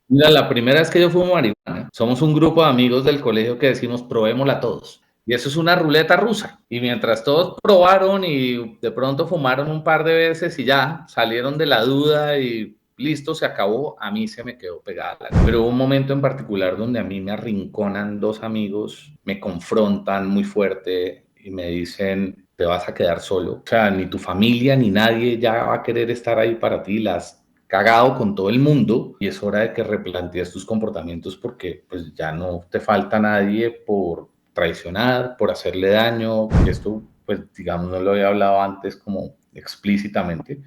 Mira, la primera vez que yo fumo marihuana, somos un grupo de amigos del colegio que decimos probémosla todos. Y eso es una ruleta rusa. Y mientras todos probaron y de pronto fumaron un par de veces y ya salieron de la duda y listo, se acabó, a mí se me quedó pegada. Pero hubo un momento en particular donde a mí me arrinconan dos amigos, me confrontan muy fuerte y me dicen, te vas a quedar solo. O sea, ni tu familia ni nadie ya va a querer estar ahí para ti. Las cagado con todo el mundo y es hora de que replantees tus comportamientos porque pues ya no te falta nadie por traicionar, por hacerle daño, porque esto pues digamos no lo había hablado antes como explícitamente.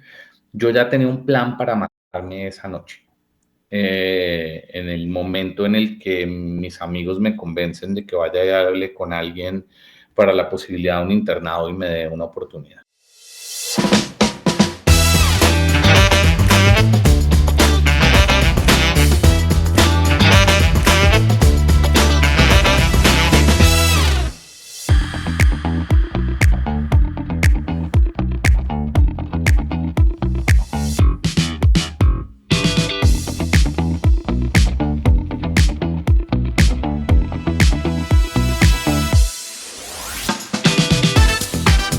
Yo ya tenía un plan para matarme esa noche. En el momento en el que mis amigos me convencen de que vaya y hable con alguien para la posibilidad de un internado y me dé una oportunidad.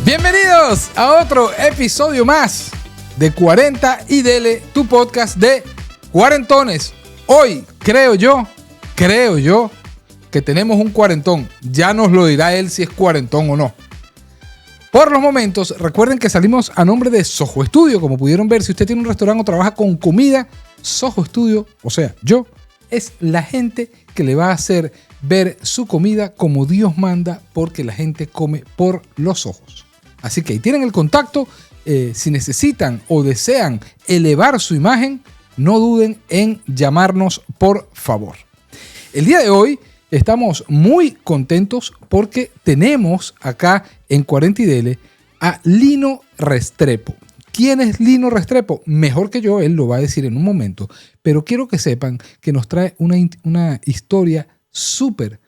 Bienvenidos a otro episodio más de 40 y Dele, tu podcast de cuarentones. Hoy creo yo que tenemos un cuarentón. Ya nos lo dirá él si es cuarentón o no. Por los momentos, recuerden que salimos a nombre de Soho Studio. Como pudieron ver, si usted tiene un restaurante o trabaja con comida, Soho Studio, o sea, yo, es la gente que le va a hacer ver su comida como Dios manda, porque la gente come por los ojos. Así que ahí tienen el contacto. Si necesitan o desean elevar su imagen, no duden en llamarnos, por favor. El día de hoy estamos muy contentos porque tenemos acá en 40 y Dele a Lino Restrepo. ¿Quién es Lino Restrepo? Mejor que yo, él lo va a decir en un momento, pero quiero que sepan que nos trae una historia súper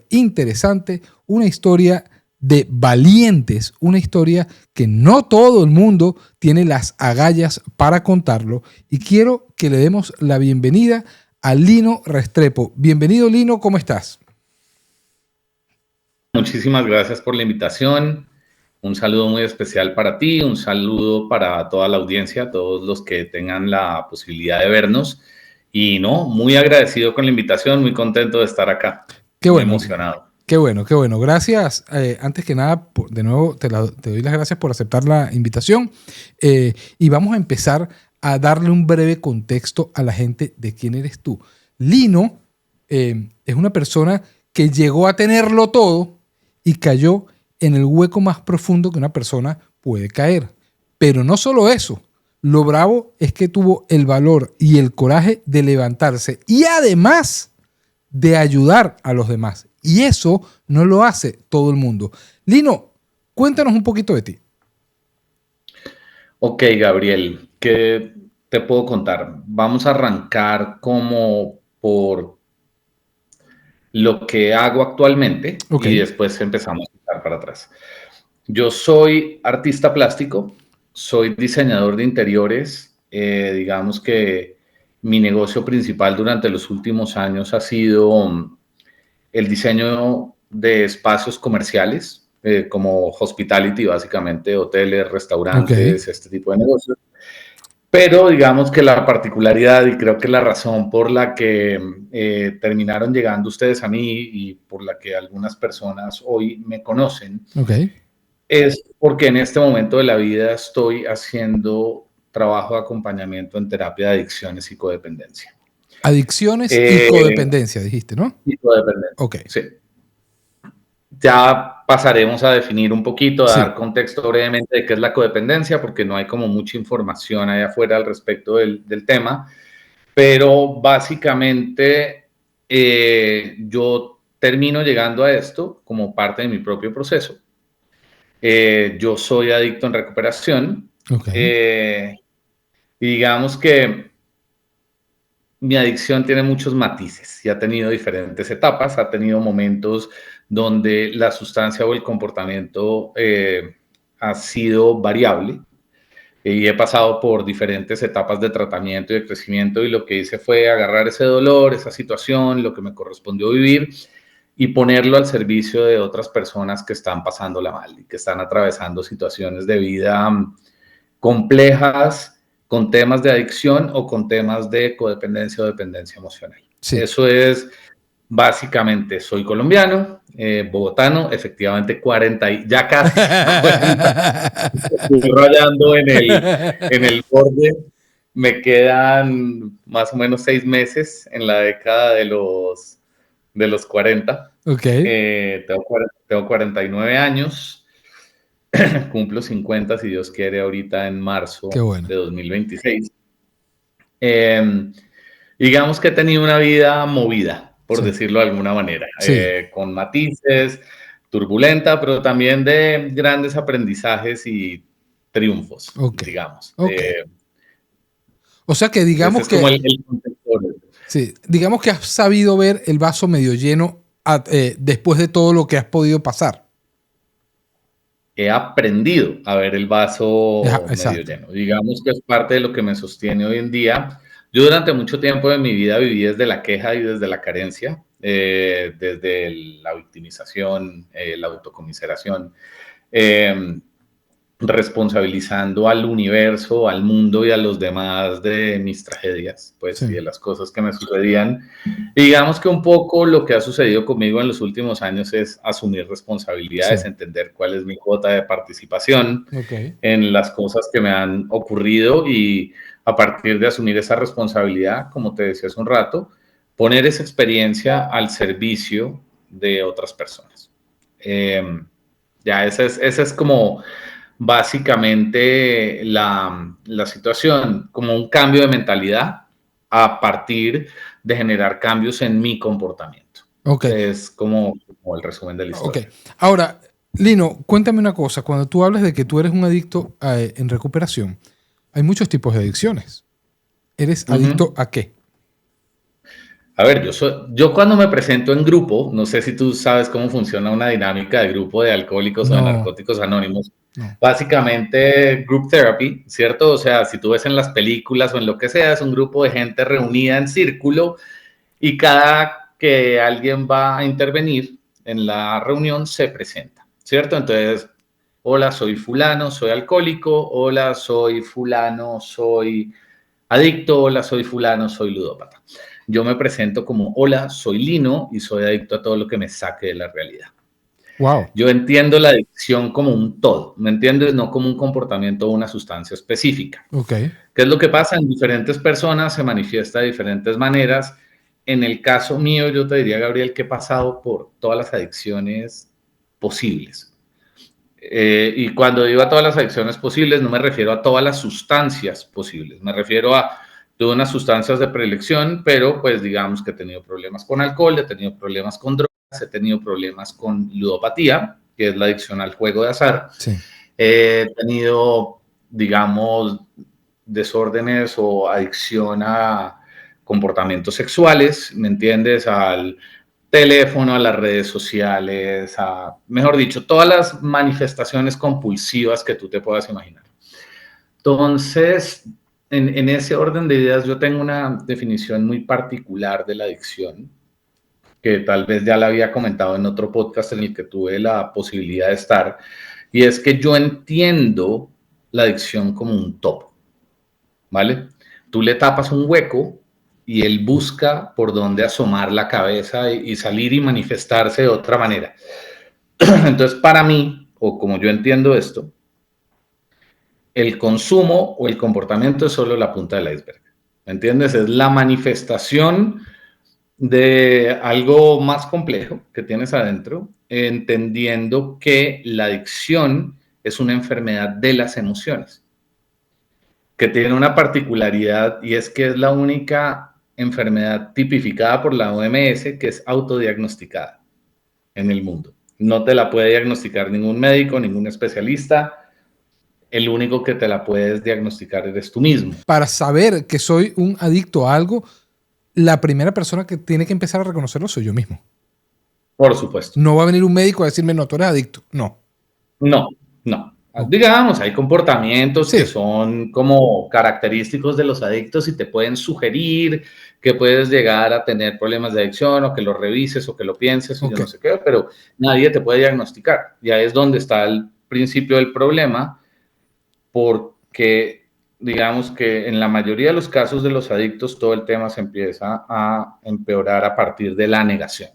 interesante, una historia de valientes, una historia que no todo el mundo tiene las agallas para contarlo, y quiero que le demos la bienvenida a Lino Restrepo. Bienvenido, Lino, ¿cómo estás? Muchísimas gracias por la invitación. Un saludo muy especial para ti, un saludo para toda la audiencia, todos los que tengan la posibilidad de vernos. Y no, muy agradecido con la invitación, muy contento de estar acá, Qué muy bueno, emocionado. qué bueno, qué bueno. Gracias. Antes que nada, de nuevo, te doy las gracias por aceptar la invitación. Y vamos a empezar a darle un breve contexto a la gente de quién eres tú. Lino es una persona que llegó a tenerlo todo y cayó en el hueco más profundo que una persona puede caer. Pero no solo eso. Lo bravo es que tuvo el valor y el coraje de levantarse y además de ayudar a los demás. Y eso no lo hace todo el mundo. Lino, cuéntanos un poquito de ti. Ok, Gabriel, ¿qué te puedo contar? Vamos a arrancar como por lo que hago actualmente Ok, y después empezamos a echar para atrás. Yo soy artista plástico, soy diseñador de interiores. Digamos que mi negocio principal durante los últimos años ha sido el diseño de espacios comerciales, como hospitality, básicamente, hoteles, ok, restaurantes, este tipo de negocios. Pero digamos que la particularidad, y creo que la razón por la que terminaron llegando ustedes a mí y por la que algunas personas hoy me conocen, ok. es porque en este momento de la vida estoy haciendo trabajo de acompañamiento en terapia de adicciones y codependencia. Adicciones y Eh, codependencia, dijiste, ¿no? y codependencia, Ok, sí. Ya pasaremos a definir un poquito, a sí. dar contexto brevemente de qué es la codependencia, porque no hay como mucha información allá afuera al respecto del tema, pero básicamente yo termino llegando a esto como parte de mi propio proceso. Yo soy adicto en recuperación, Ok, y digamos que mi adicción tiene muchos matices y ha tenido diferentes etapas, ha tenido momentos donde la sustancia o el comportamiento ha sido variable, y he pasado por diferentes etapas de tratamiento y de crecimiento, y lo que hice fue agarrar ese dolor, esa situación, lo que me correspondió vivir, y ponerlo al servicio de otras personas que están pasándola mal y que están atravesando situaciones de vida complejas, con temas de adicción o con temas de codependencia o dependencia emocional. Sí. Eso es básicamente. Soy colombiano, bogotano, efectivamente 40, ya casi 40. Estoy rayando en el borde. Me quedan más o menos 6 meses en la década de los 40. Ok. Tengo 49 años. Cumplo 50, si Dios quiere, ahorita en marzo Qué bueno. de 2026. Digamos que he tenido una vida movida, por Sí. decirlo de alguna manera, Sí. con matices, turbulenta, pero también de grandes aprendizajes y triunfos, Ok. digamos. Ok. O sea que digamos Ese es como que, el concepto. sí, digamos que has sabido ver el vaso medio lleno después de todo lo que has podido pasar. He aprendido a ver el vaso medio Exacto. lleno. Digamos que es parte de lo que me sostiene hoy en día. Yo durante mucho tiempo de mi vida viví desde la queja y desde la carencia, desde la victimización, la autocomiseración, eh, responsabilizando al universo, al mundo y a los demás de mis tragedias, pues, Sí. y de las cosas que me sucedían. Y digamos que un poco lo que ha sucedido conmigo en los últimos años es asumir responsabilidades, Sí. entender cuál es mi cuota de participación Ok. en las cosas que me han ocurrido, y a partir de asumir esa responsabilidad, como te decía hace un rato, poner esa experiencia al servicio de otras personas. Ya esa es como básicamente la situación, como un cambio de mentalidad a partir de generar cambios en mi comportamiento. Ok. Es como el resumen de la Ok. historia. Ahora, Lino, cuéntame una cosa. Cuando tú hablas de que tú eres un adicto en recuperación, hay muchos tipos de adicciones. ¿Eres adicto a qué? A ver, yo cuando me presento en grupo, no sé si tú sabes cómo funciona una dinámica de grupo de alcohólicos o de No, narcóticos anónimos. no. Básicamente, group therapy, ¿cierto? O sea, si tú ves en las películas o en lo que sea, es un grupo de gente reunida en círculo, y cada que alguien va a intervenir en la reunión se presenta, ¿cierto? Entonces, hola, soy fulano, soy alcohólico, hola, soy fulano, soy adicto, hola, soy fulano, soy ludópata. Yo me presento como, hola, soy Lino y soy adicto a todo lo que me saque de la realidad. Wow. Yo entiendo la adicción como un todo, ¿me entiendes? No como un comportamiento o una sustancia específica. Ok. ¿Qué es lo que pasa? En diferentes personas se manifiesta de diferentes maneras. En el caso mío, yo te diría, Gabriel, que he pasado por todas las adicciones posibles. Y cuando digo a todas las adicciones posibles, no me refiero a todas las sustancias posibles, me refiero a todas unas sustancias de predilección, pero pues digamos que he tenido problemas con alcohol, he tenido problemas con drogas, he tenido problemas con ludopatía, que es la adicción al juego de azar. Sí. He tenido, digamos, desórdenes o adicción a comportamientos sexuales, ¿me entiendes? Al teléfono, a las redes sociales, a, mejor dicho, todas las manifestaciones compulsivas que tú te puedas imaginar. Entonces, en ese orden de ideas, yo tengo una definición muy particular de la adicción, que tal vez ya la había comentado en otro podcast en el que tuve la posibilidad de estar, y es que yo entiendo la adicción como un topo, ¿vale? Tú le tapas un hueco y él busca por dónde asomar la cabeza y salir y manifestarse de otra manera. Entonces, para mí, o como yo entiendo esto, el consumo o el comportamiento es solo la punta del iceberg. ¿Me entiendes? Es la manifestación de algo más complejo que tienes adentro, entendiendo que la adicción es una enfermedad de las emociones, que tiene una particularidad, y es que es la única enfermedad tipificada por la OMS que es autodiagnosticada en el mundo. No te la puede diagnosticar ningún médico, ningún especialista. El único que te la puedes diagnosticar eres tú mismo. Para saber que soy un adicto a algo, la primera persona que tiene que empezar a reconocerlo soy yo mismo. Por supuesto. No va a venir un médico a decirme, no, tú eres adicto. No. No, no. Digamos, hay comportamientos Sí. que son como característicos de los adictos y te pueden sugerir que puedes llegar a tener problemas de adicción o que lo revises o que lo pienses o yo no sé qué, pero nadie te puede diagnosticar. Y ahí es donde está el principio del problema, porque digamos que en la mayoría de los casos de los adictos todo el tema se empieza a empeorar a partir de la negación.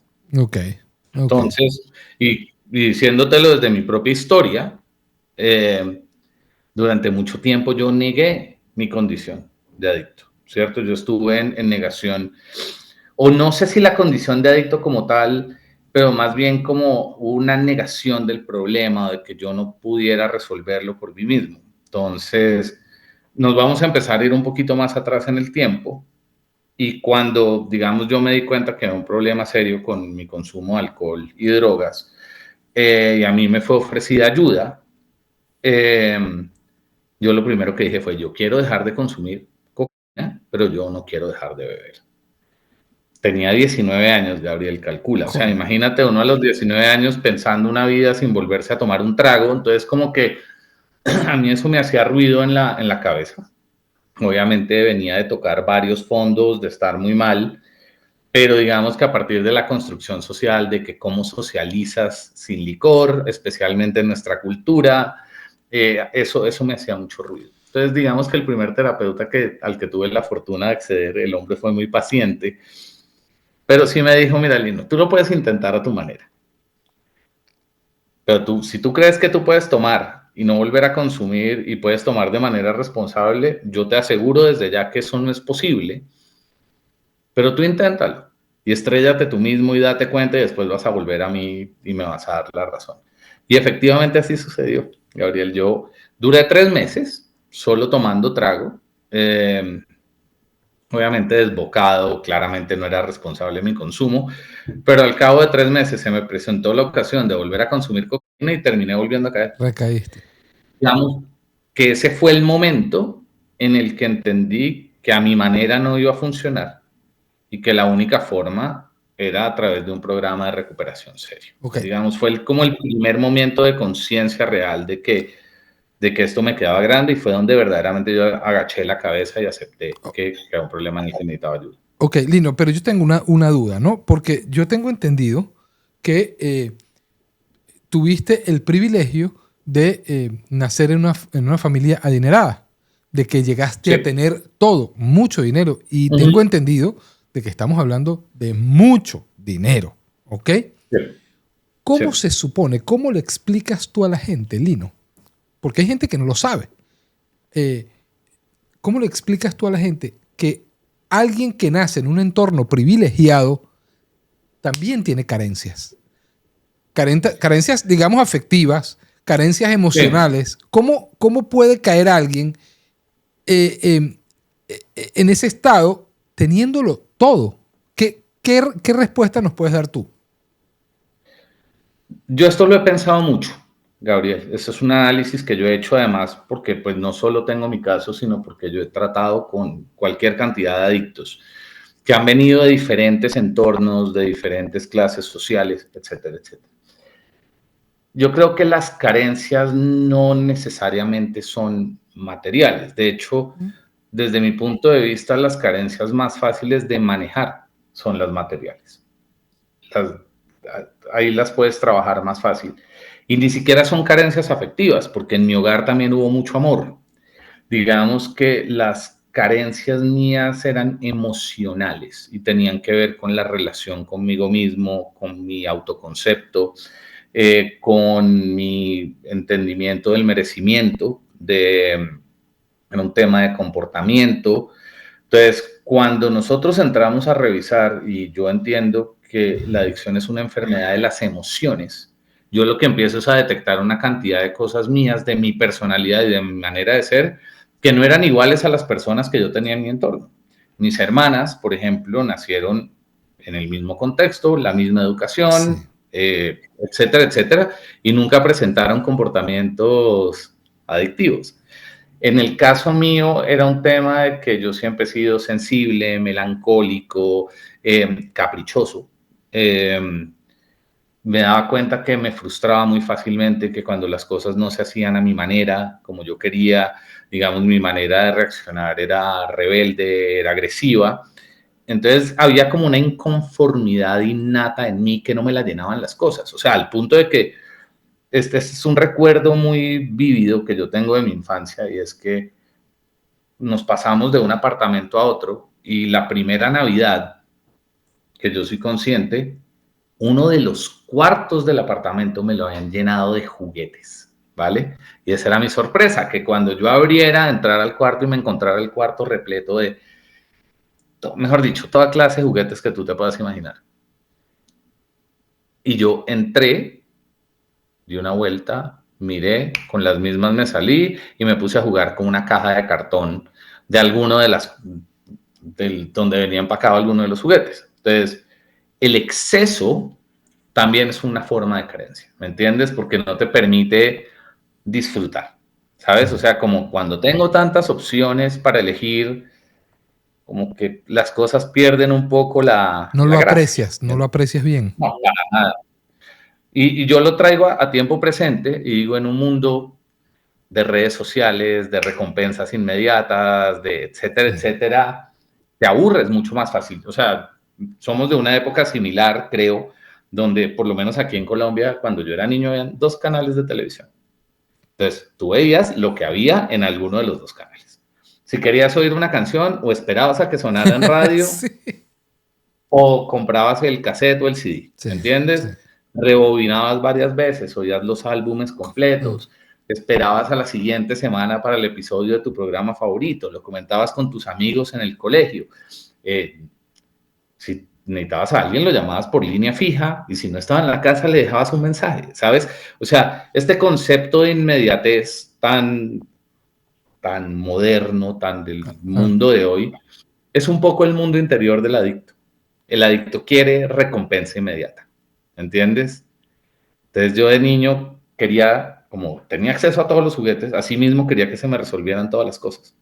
Entonces, y diciéndotelo desde mi propia historia, durante mucho tiempo yo negué mi condición de adicto, ¿cierto? Yo estuve en negación, o no sé si la condición de adicto como tal, pero más bien como una negación del problema, de que yo no pudiera resolverlo por mí mismo. Entonces, nos vamos a empezar a ir un poquito más atrás en el tiempo, y cuando, digamos, yo me di cuenta que era un problema serio con mi consumo de alcohol y drogas, y a mí me fue ofrecida ayuda, yo lo primero que dije fue, yo quiero dejar de consumir cocaína, pero yo no quiero dejar de beber. Tenía 19 años, Gabriel, calcula. O sea, imagínate uno a los 19 años pensando una vida sin volverse a tomar un trago. Entonces, como que a mí eso me hacía ruido en la cabeza. Obviamente venía de tocar varios fondos, de estar muy mal, pero digamos que a partir de la construcción social, de que cómo socializas sin licor, especialmente en nuestra cultura, eso me hacía mucho ruido. Entonces, digamos que el primer terapeuta al que tuve la fortuna de acceder, el hombre fue muy paciente, pero sí me dijo, mira, Lino, tú lo puedes intentar a tu manera, pero si tú crees que tú puedes tomar y no volver a consumir y puedes tomar de manera responsable, yo te aseguro desde ya que eso no es posible, pero tú inténtalo y estréllate tú mismo y date cuenta y después vas a volver a mí y me vas a dar la razón. Y efectivamente así sucedió, Gabriel. Yo duré 3 meses solo tomando trago, obviamente desbocado, claramente no era responsable de mi consumo, pero al cabo de 3 meses se me presentó la ocasión de volver a consumir cocaína y terminé volviendo a caer. Recaíste. Digamos que ese fue el momento en el que entendí que a mi manera no iba a funcionar y que la única forma era a través de un programa de recuperación serio. Digamos, fue como el primer momento de conciencia real de que esto me quedaba grande y fue donde verdaderamente yo agaché la cabeza y acepté que era un problema en el que necesitaba ayuda. Ok, Lino, pero yo tengo una duda, ¿no? Porque yo tengo entendido que tuviste el privilegio de nacer en una familia adinerada, de que llegaste a tener todo, mucho dinero. Y tengo entendido de que estamos hablando de mucho dinero, ¿ok? ¿Cómo se supone, cómo le explicas tú a la gente, Lino? Porque hay gente que no lo sabe. ¿Cómo le explicas tú a la gente que alguien que nace en un entorno privilegiado también tiene carencias? Carencias, digamos, afectivas, carencias emocionales. ¿Cómo puede caer alguien en ese estado teniéndolo todo? ¿Qué respuesta nos puedes dar tú? Yo esto lo he pensado mucho, Gabriel. Eso es un análisis que yo he hecho además porque pues no solo tengo mi caso, sino porque yo he tratado con cualquier cantidad de adictos que han venido de diferentes entornos, de diferentes clases sociales, etcétera, etcétera. Yo creo que las carencias no necesariamente son materiales. De hecho, desde mi punto de vista, las carencias más fáciles de manejar son las materiales. Ahí las puedes trabajar más fácil. Y ni siquiera son carencias afectivas, porque en mi hogar también hubo mucho amor. Digamos que las carencias mías eran emocionales y tenían que ver con la relación conmigo mismo, con mi autoconcepto, con mi entendimiento del merecimiento, en un tema de comportamiento. Entonces, cuando nosotros entramos a revisar, y yo entiendo que la adicción es una enfermedad de las emociones, yo lo que empiezo es a detectar una cantidad de cosas mías, de mi personalidad y de mi manera de ser, que no eran iguales a las personas que yo tenía en mi entorno. Mis hermanas, por ejemplo, nacieron en el mismo contexto, la misma educación, etcétera, etcétera, y nunca presentaron comportamientos adictivos. En el caso mío era un tema de que yo siempre he sido sensible, melancólico, caprichoso. me daba cuenta que me frustraba muy fácilmente, que cuando las cosas no se hacían a mi manera, como yo quería, digamos, mi manera de reaccionar era rebelde, era agresiva. Entonces había como una inconformidad innata en mí que no me la llenaban las cosas. O sea, al punto de que este es un recuerdo muy vívido que yo tengo de mi infancia y es que nos pasamos de un apartamento a otro y la primera Navidad, que yo soy consciente, uno de los cuartos del apartamento me lo habían llenado de juguetes, ¿vale? Y esa era mi sorpresa, que cuando yo abriera, entrar al cuarto y me encontrara el cuarto repleto de, mejor dicho, toda clase de juguetes que tú te puedas imaginar. Y yo entré, di una vuelta, miré, con las mismas me salí y me puse a jugar con una caja de cartón de alguno de las, donde venía empacado alguno de los juguetes. Entonces, el exceso también es una forma de carencia, ¿me entiendes? Porque no te permite disfrutar, ¿sabes? O sea, como cuando tengo tantas opciones para elegir, como que las cosas pierden un poco No lo la gracia. aprecias, no lo aprecias bien. No, para nada. Y yo lo traigo a tiempo presente y digo, en un mundo de redes sociales, de recompensas inmediatas, de etcétera, Sí. etcétera, te aburres mucho más fácil. O sea, somos de una época similar, creo, donde por lo menos aquí en Colombia, cuando yo era niño, habían 2 canales de televisión. Entonces, tú veías lo que había en alguno de los 2 canales. Si querías oír una canción, o esperabas a que sonara en radio, Sí, o comprabas el cassette o el CD, sí, ¿me sí. entiendes? Rebobinabas varias veces, oías los álbumes Mm. completos, esperabas a la siguiente semana para el episodio de tu programa favorito, lo comentabas con tus amigos en el colegio. Eh, si necesitabas a alguien, lo llamabas por línea fija y si no estaba en la casa, le dejabas un mensaje, ¿sabes? O sea, este concepto de inmediatez tan moderno, tan del Ah, mundo de hoy, es un poco el mundo interior del adicto. El adicto quiere recompensa inmediata, ¿entiendes? Entonces yo de niño quería, como tenía acceso a todos los juguetes, así mismo quería que se me resolvieran todas las cosas.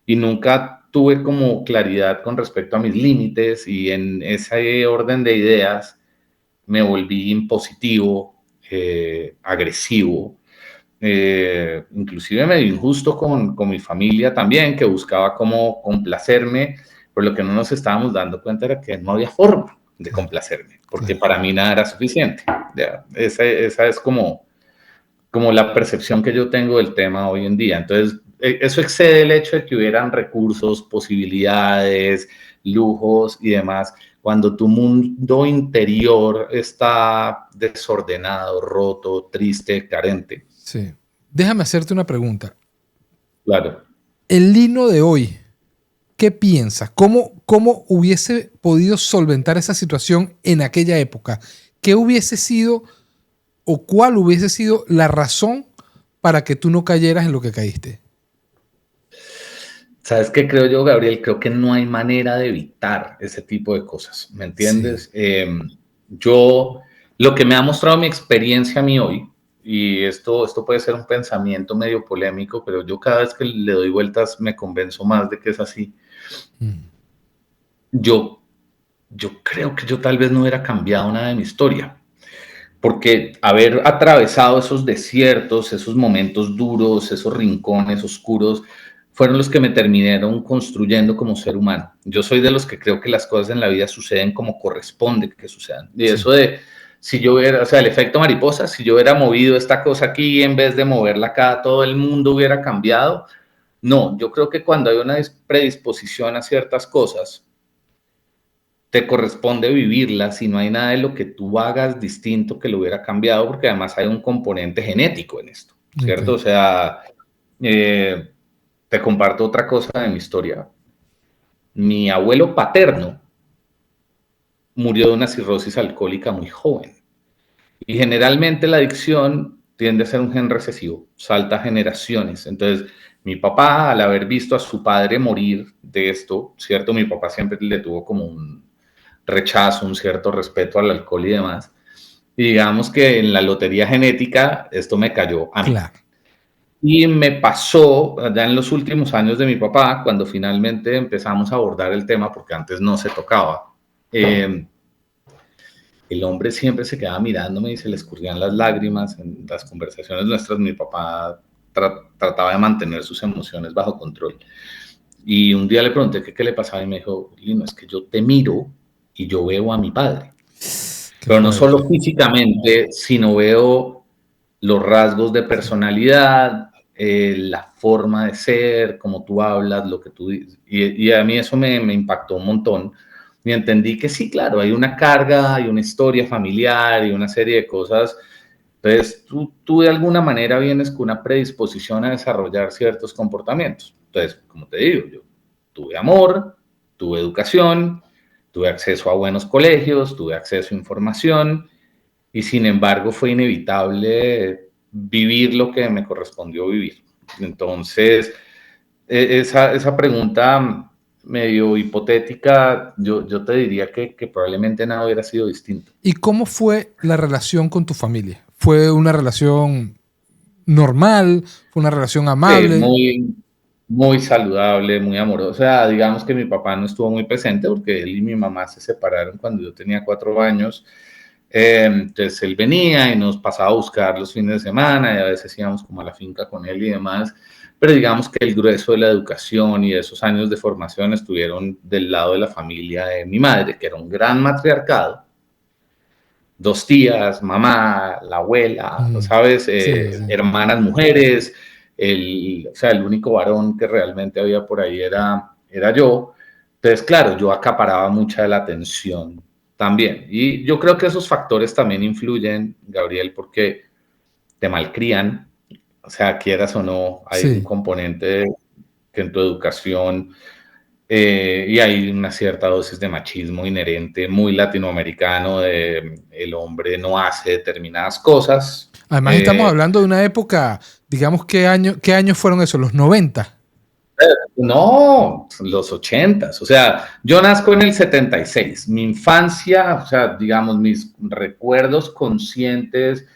Y nunca tuve como claridad con respecto a mis límites y en ese orden de ideas me volví impositivo, agresivo, inclusive medio injusto con mi familia también, que buscaba cómo complacerme, pero lo que no nos estábamos dando cuenta era que no había forma de claro, complacerme, porque claro. para mí nada era suficiente. Ya, esa es como la percepción que yo tengo del tema hoy en día. Entonces, eso excede el hecho de que hubieran recursos, posibilidades, lujos y demás. Cuando tu mundo interior está desordenado, roto, triste, carente. Sí. Déjame hacerte una pregunta. Claro. El Lino de hoy, ¿qué piensas? ¿Cómo hubiese podido solventar esa situación en aquella época? ¿Qué hubiese sido o cuál hubiese sido la razón para que tú no cayeras en lo que caíste? ¿Sabes qué creo yo, Gabriel? Creo que no hay manera de evitar ese tipo de cosas, ¿me Sí. entiendes? Yo, lo que me ha mostrado mi experiencia a mí hoy, y esto puede ser un pensamiento medio polémico, pero yo cada vez que le doy vueltas me convenzo más de que es así. Mm. Yo, yo creo que yo tal vez no hubiera cambiado nada de mi historia, porque haber atravesado esos desiertos, esos momentos duros, esos rincones oscuros, fueron los que me terminaron construyendo como ser humano. Yo soy de los que creo que las cosas en la vida suceden como corresponde que sucedan. Y Sí. eso de, si yo hubiera, o sea, el efecto mariposa, si yo hubiera movido esta cosa aquí en vez de moverla acá, todo el mundo hubiera cambiado. No, yo creo que cuando hay una predisposición a ciertas cosas, te corresponde vivirlas y no hay nada de lo que tú hagas distinto que lo hubiera cambiado, porque además hay un componente genético en esto, Ok. ¿cierto? O sea, eh, te comparto otra cosa de mi historia. Mi abuelo paterno murió de una cirrosis alcohólica muy joven y generalmente la adicción tiende a ser un gen recesivo, salta generaciones. Entonces, mi papá, al haber visto a su padre morir de esto, ¿cierto? Mi papá siempre le tuvo como un rechazo, un cierto respeto al alcohol y demás. Y digamos que en la lotería genética esto me cayó a mí. Claro. Y me pasó ya en los últimos años de mi papá, cuando finalmente empezamos a abordar el tema, porque antes no se tocaba. el hombre siempre se quedaba mirándome y se le escurrían las lágrimas. En las conversaciones nuestras, mi papá trataba de mantener sus emociones bajo control. Y un día le pregunté qué le pasaba y me dijo, Lino, es que yo te miro y yo veo a mi padre. Qué Pero no fuerte. solo físicamente, sino veo los rasgos de personalidad, la forma de ser, cómo tú hablas, lo que tú dices. Y a mí eso me impactó un montón. Y entendí que sí, claro, hay una carga, hay una historia familiar y una serie de cosas. Entonces, tú de alguna manera vienes con una predisposición a desarrollar ciertos comportamientos. Entonces, como te digo, yo tuve amor, tuve educación, tuve acceso a buenos colegios, tuve acceso a información y sin embargo fue inevitable vivir lo que me correspondió vivir. Entonces, esa pregunta medio hipotética, yo te diría que probablemente nada hubiera sido distinto. ¿Y cómo fue la relación con tu familia? ¿Fue una relación normal? ¿Fue una relación Sí, amable? muy saludable, muy amorosa. O sea, digamos que mi papá no estuvo muy presente porque él y mi mamá se separaron cuando yo tenía 4 años. Entonces él venía y nos pasaba a buscar los fines de semana y a veces íbamos como a la finca con él y demás. Pero digamos que el grueso de la educación y de esos años de formación estuvieron del lado de la familia de mi madre, que era un gran matriarcado. 2 tías, mamá, la abuela, ¿sabes? Sí, sí. Hermanas mujeres, o sea, el único varón que realmente había por ahí era yo. Entonces, claro, yo acaparaba mucha de la atención también. Y yo creo que esos factores también influyen, Gabriel, porque te malcrían, o sea, quieras o no, hay un Sí. componente que en tu educación y hay una cierta dosis de machismo inherente, muy latinoamericano, de el hombre no hace determinadas cosas. Además estamos hablando de una época, digamos, ¿qué años fueron esos? ¿Los 90? No, los 80s. O sea, yo nazco en el 76. Mi infancia, o sea, digamos, mis recuerdos conscientes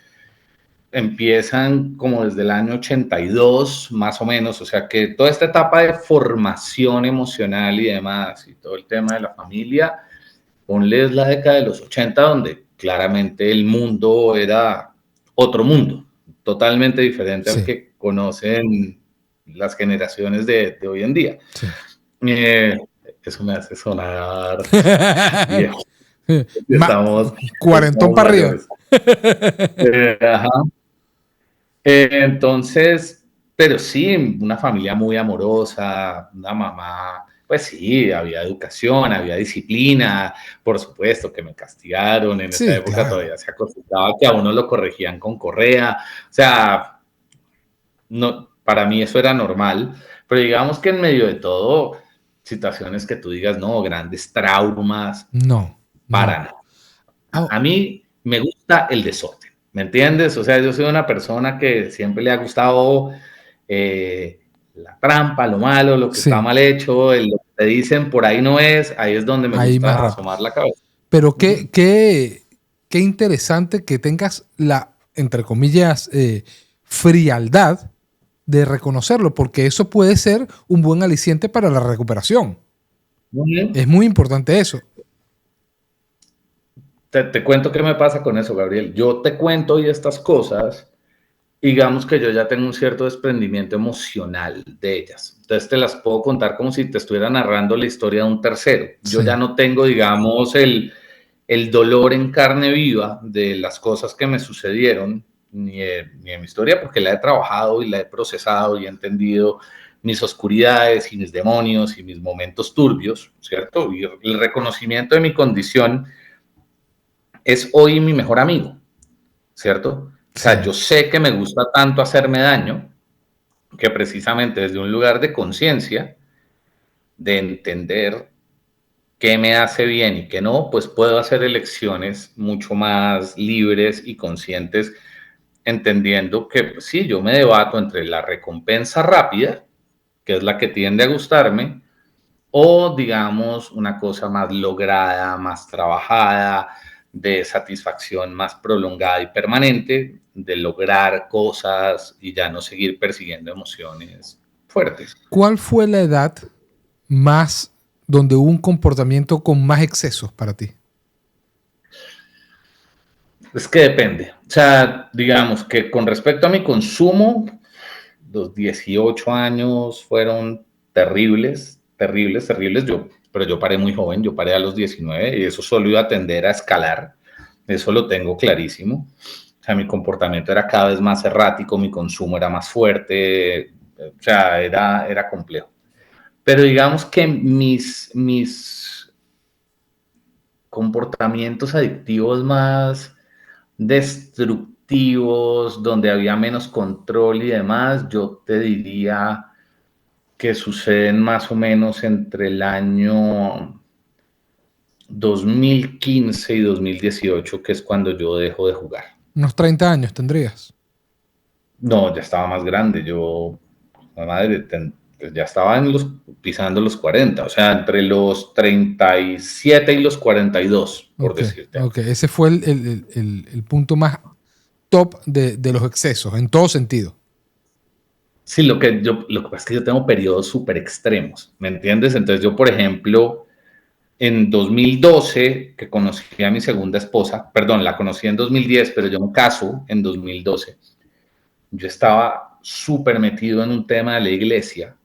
empiezan como desde el año 82, más o menos. O sea, que toda esta etapa de formación emocional y demás, y todo el tema de la familia, ponles la década de los 80, donde claramente el mundo era otro mundo, totalmente diferente al Sí, que conocen las generaciones de hoy en día. sí. Eh, Eso me hace sonar viejo. Ma- Estamos, Cuarentón estamos para arriba. mayores. Ajá. Entonces, pero sí, una familia muy amorosa, una mamá, pues sí, había educación, había disciplina, por supuesto que me castigaron, en esa Sí, época claro. todavía se acostumbraba que a uno lo corregían con correa, o sea, no, para mí eso era normal, pero digamos que en medio de todo, situaciones que tú digas, no, grandes traumas, No, para no. nada. Ah, A mí me gusta el desorden, ¿me entiendes? O sea, yo soy una persona que siempre le ha gustado la trampa, lo malo, lo que está sí, mal hecho, lo que te dicen por ahí no es, ahí es donde me ahí más gusta rápido. asomar la cabeza. Pero Uh -huh. qué interesante que tengas la, entre comillas, frialdad de reconocerlo, porque eso puede ser un buen aliciente para la recuperación. Uh -huh. Es muy importante eso. Te cuento qué me pasa con eso, Gabriel. Yo te cuento hoy estas cosas, digamos que yo ya tengo un cierto desprendimiento emocional de ellas. Entonces te las puedo contar como si te estuviera narrando la historia de un tercero. Yo ya Sí, no tengo, digamos, el dolor en carne viva de las cosas que me sucedieron, ni de mi historia, porque la he trabajado y la he procesado y he entendido mis oscuridades y mis demonios y mis momentos turbios, ¿cierto? Y el reconocimiento de mi condición es hoy mi mejor amigo, ¿cierto? O sea, sí, yo sé que me gusta tanto hacerme daño que precisamente desde un lugar de conciencia, de entender qué me hace bien y qué no, pues puedo hacer elecciones mucho más libres y conscientes, entendiendo que pues, sí, yo me debato entre la recompensa rápida, que es la que tiende a gustarme, o digamos una cosa más lograda, más trabajada, de satisfacción más prolongada y permanente, de lograr cosas y ya no seguir persiguiendo emociones fuertes. ¿cuál fue la edad más donde hubo un comportamiento con más excesos para ti? Es que depende. O sea, digamos que con respecto a mi consumo, los 18 años fueron terribles, terribles, terribles. Pero yo paré muy joven, yo paré a los 19 y eso solo iba a tender a escalar. Eso lo tengo clarísimo. O sea, mi comportamiento era cada vez más errático, mi consumo era más fuerte, o sea, era complejo. Pero digamos que mis comportamientos adictivos más destructivos, donde había menos control y demás, yo te diría que suceden más o menos entre el año 2015 y 2018, que es cuando yo dejo de jugar. Unos 30 años tendrías. No, ya estaba más grande, yo, madre, pues ya estaba pisando los 40, o sea, entre los 37 y los 42, por Ok, decirte. ok. Ese fue el punto más top de los excesos, en todo sentido. Sí, lo que pasa es que yo tengo periodos súper extremos, ¿me entiendes? Entonces yo, por ejemplo, en 2012, que conocí a mi segunda esposa, perdón, la conocí en 2010, pero yo me caso en 2012, yo estaba súper metido en un tema de la iglesia,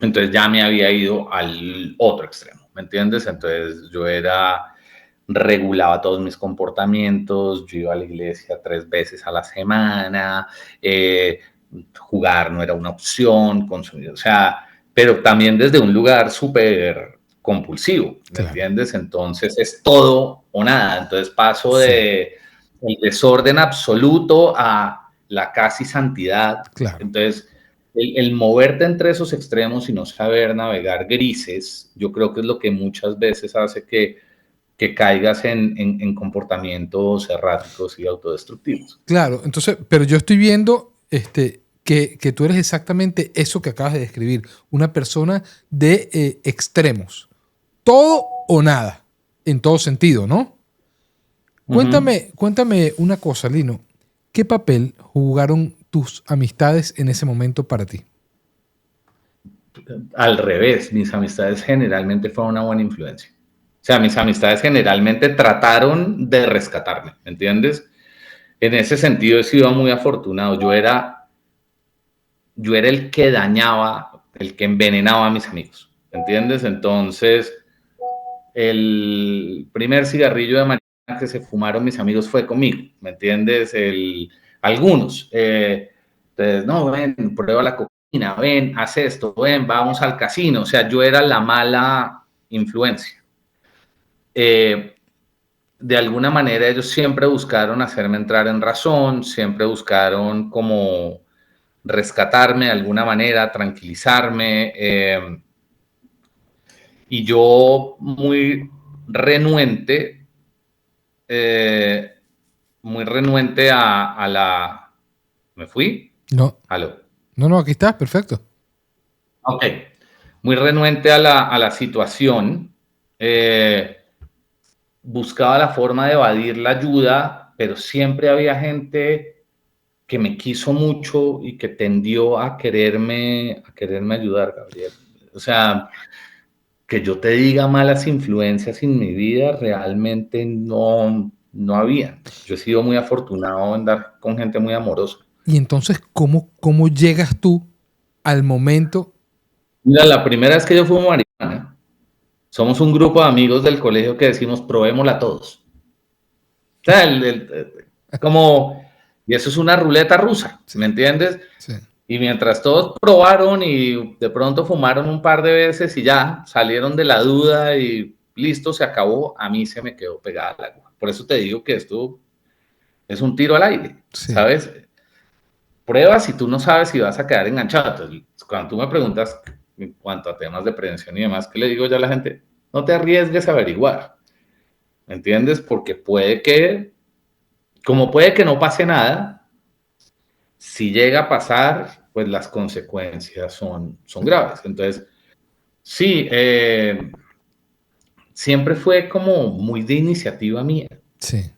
entonces ya me había ido al otro extremo, ¿me entiendes? Entonces regulaba todos mis comportamientos, yo iba a la iglesia 3 veces a la semana, jugar no era una opción, consumir, o sea, pero también desde un lugar súper compulsivo, ¿me Claro. entiendes? Entonces es todo o nada, entonces paso Sí, de el desorden absoluto a la casi santidad, claro. entonces el moverte entre esos extremos y no saber navegar grises, yo creo que es lo que muchas veces hace que caigas en comportamientos erráticos y autodestructivos. Claro, entonces, pero yo estoy viendo que tú eres exactamente eso que acabas de describir, una persona de extremos, todo o nada, en todo sentido, ¿no? Ujú. Cuéntame una cosa, Lino. ¿Qué papel jugaron tus amistades en ese momento para ti? Al revés, mis amistades generalmente fueron una buena influencia. O sea, mis amistades generalmente trataron de rescatarme, ¿me entiendes? En ese sentido he sido muy afortunado. Yo era el que dañaba, el que envenenaba a mis amigos, ¿me entiendes? Entonces, el primer cigarrillo de marihuana que se fumaron mis amigos fue conmigo, ¿me entiendes? Algunos. Entonces, no, ven, prueba la cocaína, ven, haz esto, ven, vamos al casino. O sea, yo era la mala influencia. Eh, de alguna manera ellos siempre buscaron hacerme entrar en razón, siempre buscaron como rescatarme de alguna manera, tranquilizarme. Y yo renuente, eh, muy renuente a la... ¿Me fui? No, Aló. no, aquí estás, perfecto. Ok. Muy renuente a la situación. eh, Buscaba la forma de evadir la ayuda, pero siempre había gente que me quiso mucho y que tendió a quererme ayudar, Gabriel. O sea, que yo te diga malas influencias en mi vida, realmente no había. Yo he sido muy afortunado en dar con gente muy amorosa. Y entonces, ¿cómo llegas tú al momento? Mira, la primera vez que yo fumo marihuana, somos un grupo de amigos del colegio que decimos, probémosla todos. O sea, y eso es una ruleta rusa, Sí, ¿me entiendes? sí. Y mientras todos probaron y de pronto fumaron un par de veces y ya salieron de la duda y listo, se acabó, a mí se me quedó pegada la aguja. Por eso te digo que esto es un tiro al aire, Sí. ¿sabes? Pruebas y tú no sabes si vas a quedar enganchado. Entonces, cuando tú me preguntas en cuanto a temas de prevención y demás, ¿qué le digo yo a la gente? No te arriesgues a averiguar, ¿me entiendes? Porque como puede que no pase nada, si llega a pasar, pues las consecuencias son graves. Entonces, sí, siempre fue como muy de iniciativa mía. Sí.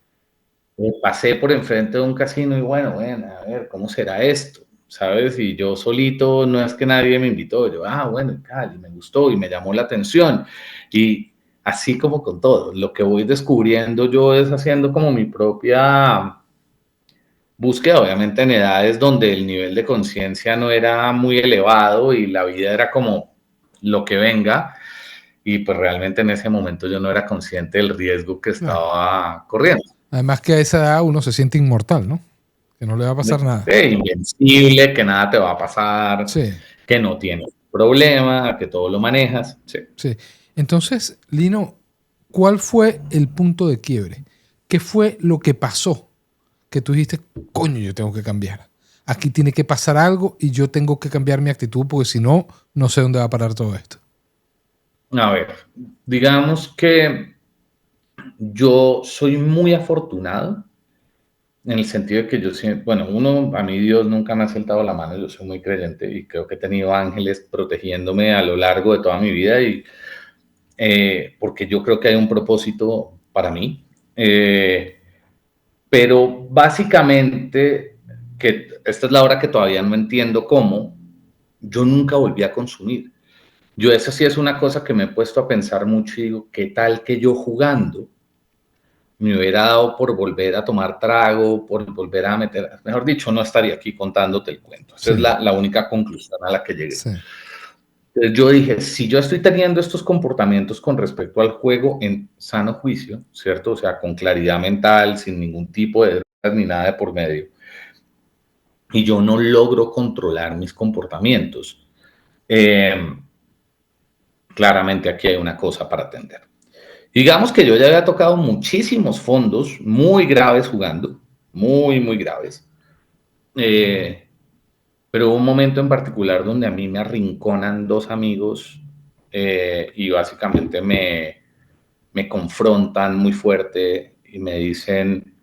Pasé por enfrente de un casino y bueno, a ver, ¿cómo será esto? ¿Sabes? Y yo solito, no es que nadie me invitó, yo, bueno, Cali, me gustó y me llamó la atención. Y así como con todo, lo que voy descubriendo yo es haciendo como mi propia búsqueda, obviamente en edades donde el nivel de conciencia no era muy elevado y la vida era como lo que venga, y pues realmente en ese momento yo no era consciente del riesgo que Claro. estaba corriendo. Además que a esa edad uno se siente inmortal, ¿no? Que no le va a pasar nada. Invencible, que nada te va a pasar, Sí, que no tienes problema, que todo lo manejas. Sí. sí. Entonces, Lino, ¿cuál fue el punto de quiebre? ¿Qué fue lo que pasó? Que tú dijiste, coño, yo tengo que cambiar. Aquí tiene que pasar algo y yo tengo que cambiar mi actitud porque si no, no sé dónde va a parar todo esto. A ver, digamos que yo soy muy afortunado en el sentido de que yo siempre, bueno, uno, a mí Dios nunca me ha soltado la mano, yo soy muy creyente y creo que he tenido ángeles protegiéndome a lo largo de toda mi vida y porque yo creo que hay un propósito para mí. Pero básicamente, que esta es la hora que todavía no entiendo cómo, yo nunca volví a consumir. Yo eso sí es una cosa que me he puesto a pensar mucho y digo, ¿qué tal que yo jugando me hubiera dado por volver a tomar trago, por volver a meter, mejor dicho, no estaría aquí contándote el cuento. Esa Sí, es la única conclusión a la que llegué. sí, Entonces yo dije, si yo estoy teniendo estos comportamientos con respecto al juego en sano juicio, ¿cierto? O sea, con claridad mental, sin ningún tipo de drogas ni nada de por medio, y yo no logro controlar mis comportamientos, eh, claramente aquí hay una cosa para atender. Digamos que yo ya había tocado muchísimos fondos muy graves jugando, muy, muy graves. Eh, pero hubo un momento en particular donde a mí me arrinconan dos amigos y básicamente me confrontan muy fuerte y me dicen,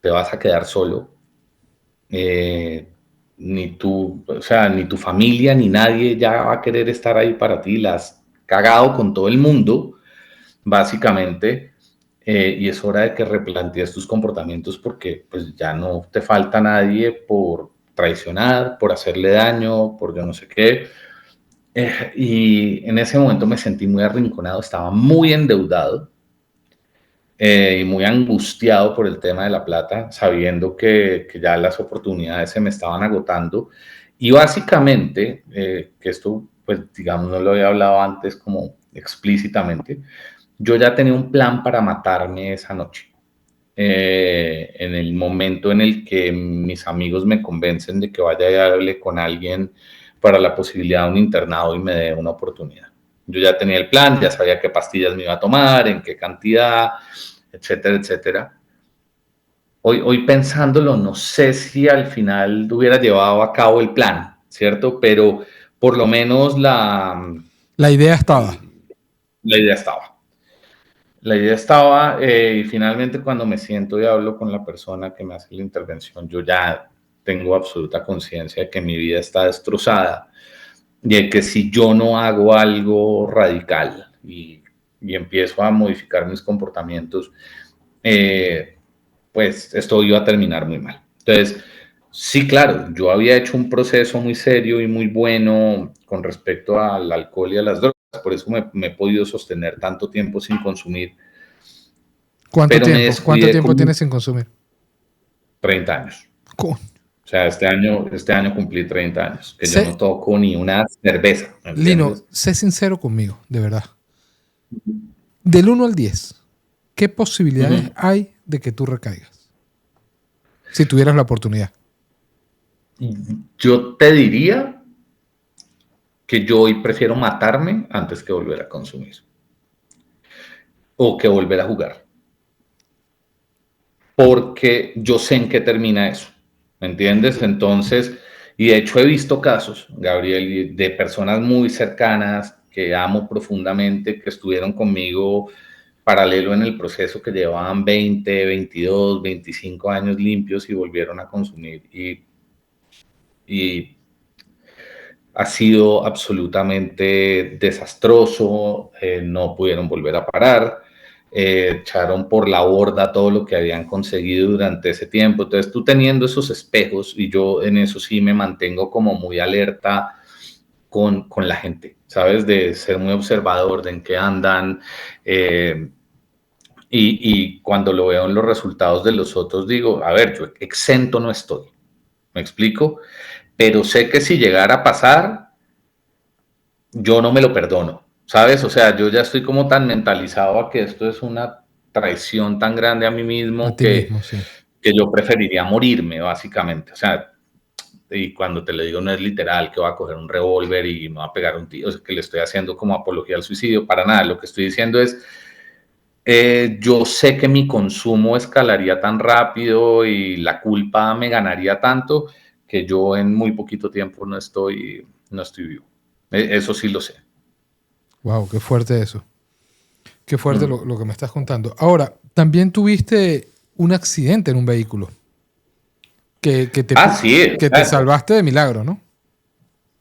te vas a quedar solo. Ni tú, o sea, ni tu familia, ni nadie ya va a querer estar ahí para ti. La has cagado con todo el mundo, básicamente. Y es hora de que replantees tus comportamientos porque pues ya no te falta nadie por traicionar, por hacerle daño, por yo no sé qué. Y en ese momento me sentí muy arrinconado, estaba muy endeudado y muy angustiado por el tema de la plata, sabiendo que ya las oportunidades se me estaban agotando. Y básicamente, que esto, pues digamos, no lo había hablado antes como explícitamente, yo ya tenía un plan para matarme esa noche. En el momento en el que mis amigos me convencen de que vaya y hable con alguien para la posibilidad de un internado y me dé una oportunidad. Yo ya tenía el plan, ya sabía qué pastillas me iba a tomar, en qué cantidad, etcétera, etcétera. Hoy pensándolo, no sé si al final hubiera llevado a cabo el plan, ¿cierto? Pero por lo menos la idea estaba. la idea estaba. La idea estaba y finalmente cuando me siento y hablo con la persona que me hace la intervención, yo ya tengo absoluta conciencia de que mi vida está destrozada y de que si yo no hago algo radical y empiezo a modificar mis comportamientos, eh, pues esto iba a terminar muy mal. Entonces, sí, claro, yo había hecho un proceso muy serio y muy bueno con respecto al alcohol y a las drogas, por eso me he podido sostener tanto tiempo sin consumir, ¿Cuánto pero me tiempo? ¿Cuánto descuidé tiempo como tienes sin consumir? 30 años. Coño. O sea, este año cumplí 30 años, que yo Sé, no toco ni una cerveza, ¿me Lino, entiendes? sé sincero conmigo, de verdad. Del 1 al 10, ¿qué posibilidades Ujú. hay de que tú recaigas? Si tuvieras la oportunidad. Yo te diría que yo hoy prefiero matarme antes que volver a consumir o que volver a jugar, porque yo sé en qué termina eso, ¿me entiendes? Entonces, y de hecho he visto casos, Gabriel, de personas muy cercanas que amo profundamente, que estuvieron conmigo paralelo en el proceso, que llevaban 20, 22, 25 años limpios y volvieron a consumir y ha sido absolutamente desastroso, no pudieron volver a parar, echaron por la borda todo lo que habían conseguido durante ese tiempo. Entonces tú teniendo esos espejos, y yo en eso sí me mantengo como muy alerta con la gente. ¿sabes? De ser muy observador de en qué andan. eh, y cuando lo veo en los resultados de los otros, digo, a ver, yo exento no estoy. ¿Me explico? Pero sé que si llegara a pasar, yo no me lo perdono, ¿sabes? O sea, yo ya estoy como tan mentalizado a que esto es una traición tan grande a mí A mismo ti mismo, sí. que yo preferiría morirme, básicamente. O sea, y cuando te lo digo no es literal que voy a coger un revólver y me voy a pegar un tiro, o sea, que le estoy haciendo como apología al suicidio, para nada. Lo que estoy diciendo es, yo sé que mi consumo escalaría tan rápido y la culpa me ganaría tanto que yo en muy poquito tiempo no estoy vivo. Eso sí lo sé. Wow, qué fuerte eso. Qué fuerte Mm. lo que me estás contando. Ahora, también tuviste un accidente en un vehículo que, que te, Ah, pu- sí, que te exacto. salvaste de milagro, ¿no?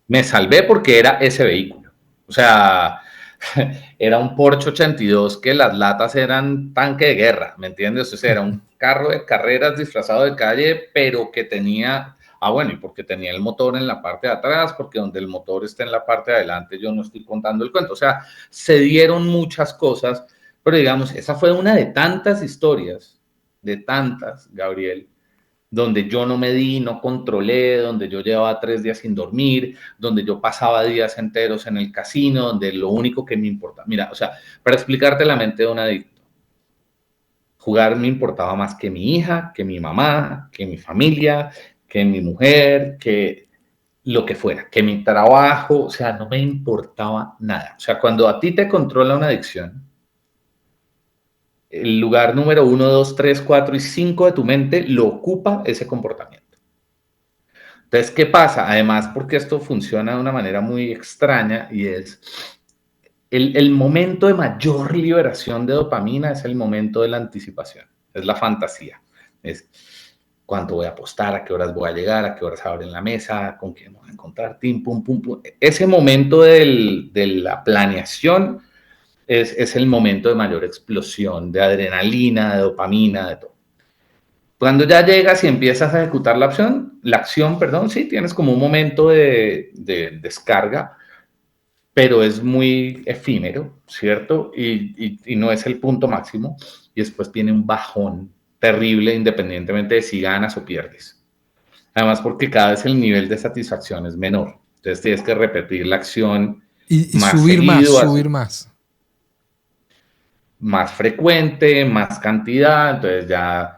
Me salvé porque era ese vehículo. O sea, era un Porsche 82 que las latas eran tanque de guerra, ¿me entiendes? O sea, era un carro de carreras disfrazado de calle, pero que tenía, bueno, y porque tenía el motor en la parte de atrás, porque donde el motor está en la parte de adelante, yo no estoy contando el cuento. O sea, se dieron muchas cosas, pero digamos, esa fue una de tantas historias, de tantas, Gabriel, donde yo no me di, no controlé, donde yo llevaba 3 días sin dormir, donde yo pasaba días enteros en el casino, donde lo único que me importa, mira, o sea, para explicarte la mente de un adicto, jugar me importaba más que mi hija, que mi mamá, que mi familia, que mi mujer, que lo que fuera, que mi trabajo, o sea, no me importaba nada. O sea, cuando a ti te controla una adicción, el lugar número 1, 2, 3, 4 y 5 de tu mente lo ocupa ese comportamiento. Entonces, ¿qué pasa? Además, porque esto funciona de una manera muy extraña y es el momento de mayor liberación de dopamina es el momento de la anticipación, es la fantasía, es cuánto voy a apostar, a qué horas voy a llegar, a qué horas abren la mesa, con quién voy a encontrar, tim, pum, pum, pum. Ese momento de la planeación es el momento de mayor explosión de adrenalina, de dopamina, de todo. Cuando ya llegas y empiezas a ejecutar la acción, perdón, sí, tienes como un momento de descarga, pero es muy efímero, ¿cierto? Y no es el punto máximo. Y después tiene un bajón terrible independientemente de si ganas o pierdes. Además, porque cada vez el nivel de satisfacción es menor. Entonces tienes que repetir la acción Y más subir más, seguido, subir más. más frecuente, más cantidad, entonces ya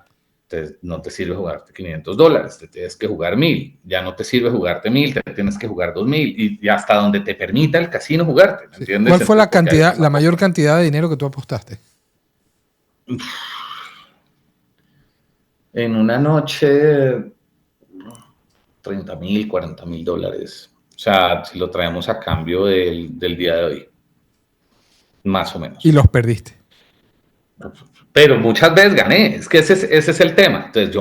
no te sirve jugarte $500, te tienes que jugar 1000, ya no te sirve jugarte 1000, te tienes que jugar 2000 y hasta donde te permita el casino jugarte, ¿me Sí. entiendes? ¿Cuál fue Entonces, la porque ahí cantidad, vas la a mayor poner cantidad de dinero que tú apostaste? en una noche 30,000, $40,000, o sea, si lo traemos a cambio del día de hoy, más o Y menos. los perdiste. Pero muchas veces gané, es que ese es el tema. Entonces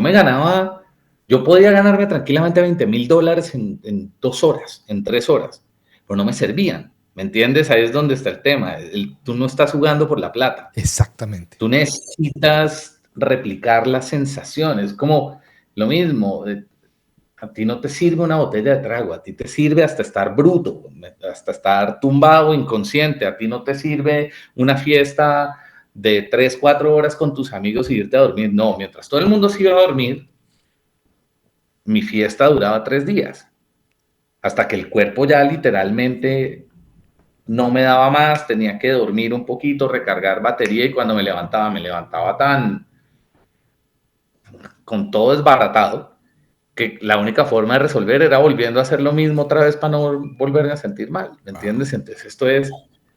yo podía ganarme tranquilamente $20,000 en 2 horas, en 3 horas, pero no me servían, ¿me entiendes? Ahí es donde está el tema. Tú no estás jugando por la plata, Exactamente. tú necesitas replicar las sensaciones, como lo mismo. A ti no te sirve una botella de trago, a ti te sirve hasta estar bruto, hasta estar tumbado, inconsciente, a ti no te sirve una fiesta de 3, 4 horas con tus amigos y irte a dormir. No, mientras todo el mundo se iba a dormir, mi fiesta duraba 3 días, hasta que el cuerpo ya literalmente no me daba más, tenía que dormir un poquito, recargar batería y cuando me levantaba tan con todo desbaratado que la única forma de resolver era volviendo a hacer lo mismo otra vez para no volverme a sentir mal, ¿me Wow. entiendes? Entonces esto es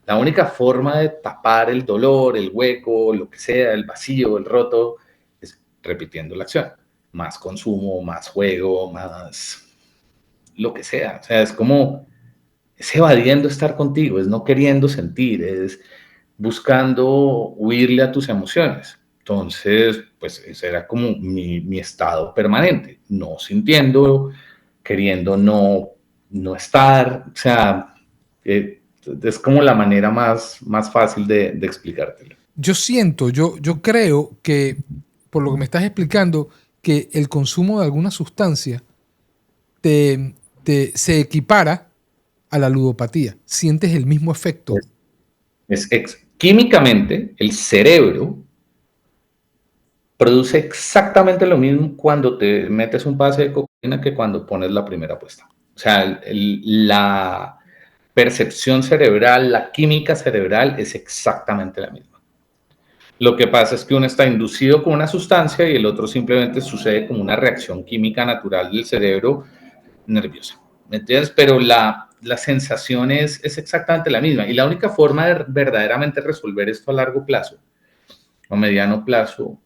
la única forma de tapar el dolor, el hueco, lo que sea, el vacío, el roto, es repitiendo la acción. Más consumo, más juego, más lo que sea. O sea, es como, es evadiendo estar contigo, es no queriendo sentir, es buscando huirle a tus emociones. Entonces, pues ese era como mi estado permanente, no sintiendo, queriendo no estar, o sea, es como la manera más fácil de explicártelo. Yo siento, yo creo que, por lo que me estás explicando, que el consumo de alguna sustancia se equipara a la ludopatía. ¿Sientes el mismo efecto? Químicamente, el cerebro produce exactamente lo mismo cuando te metes un pase de cocaína que cuando pones la primera apuesta. O sea, la percepción cerebral, la química cerebral es exactamente la misma. Lo que pasa es que uno está inducido con una sustancia y el otro simplemente sucede como una reacción química natural del cerebro nerviosa. ¿Me entiendes? Pero la sensación es exactamente la misma. Y la única forma de verdaderamente resolver esto a largo plazo o mediano plazo,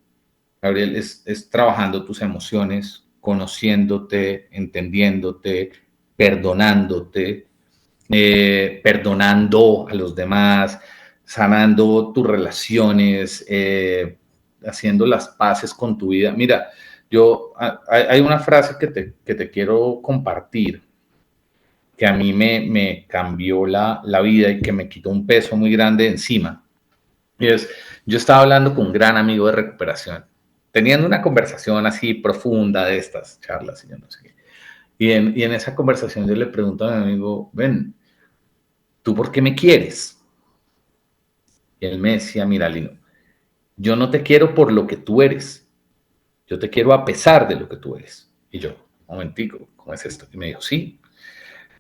Gabriel, es trabajando tus emociones, conociéndote, entendiéndote, perdonándote, perdonando a los demás, sanando tus relaciones, haciendo las paces con tu vida. Mira, hay una frase que te quiero compartir que a mí me cambió la vida y que me quitó un peso muy grande encima. Y es, yo estaba hablando con un gran amigo de recuperación, teniendo una conversación así profunda de estas charlas y yo no sé qué. Y en esa conversación yo le pregunto a mi amigo, ven, ¿tú por qué me quieres? Y él me decía, mira, Lino, yo no te quiero por lo que tú eres, yo te quiero a pesar de lo que tú eres. Y yo, un momentico, ¿cómo es esto? Y me dijo, sí,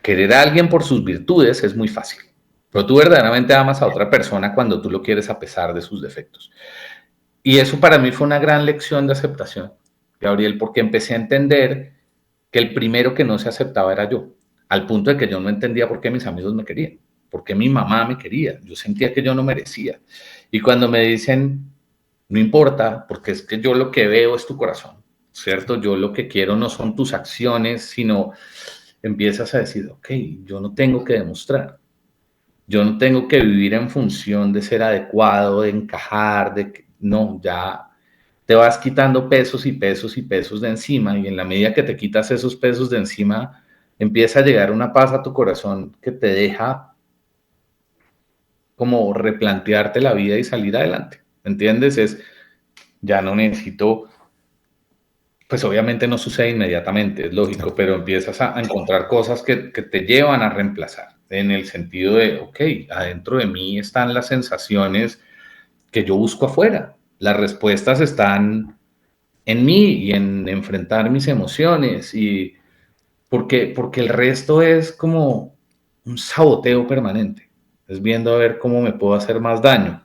querer a alguien por sus virtudes es muy fácil, pero tú verdaderamente amas a otra persona cuando tú lo quieres a pesar de sus defectos. Y eso para mí fue una gran lección de aceptación, Gabriel, porque empecé a entender que el primero que no se aceptaba era yo, al punto de que yo no entendía por qué mis amigos me querían, por qué mi mamá me quería, yo sentía que yo no merecía. Y cuando me dicen, no importa, porque es que yo lo que veo es tu corazón, ¿cierto? Yo lo que quiero no son tus acciones, sino empiezas a decir, ok, yo no tengo que demostrar, yo no tengo que vivir en función de ser adecuado, de encajar, no, ya te vas quitando pesos y pesos y pesos de encima y en la medida que te quitas esos pesos de encima, empieza a llegar una paz a tu corazón que te deja como replantearte la vida y salir adelante, ¿entiendes? Ya no necesito, pues obviamente no sucede inmediatamente, es lógico, Claro. pero empiezas a encontrar cosas que te llevan a reemplazar, en el sentido de, ok, adentro de mí están las sensaciones que yo busco afuera, las respuestas están en mí y en enfrentar mis emociones y porque el resto es como un saboteo permanente, es viendo a ver cómo me puedo hacer más daño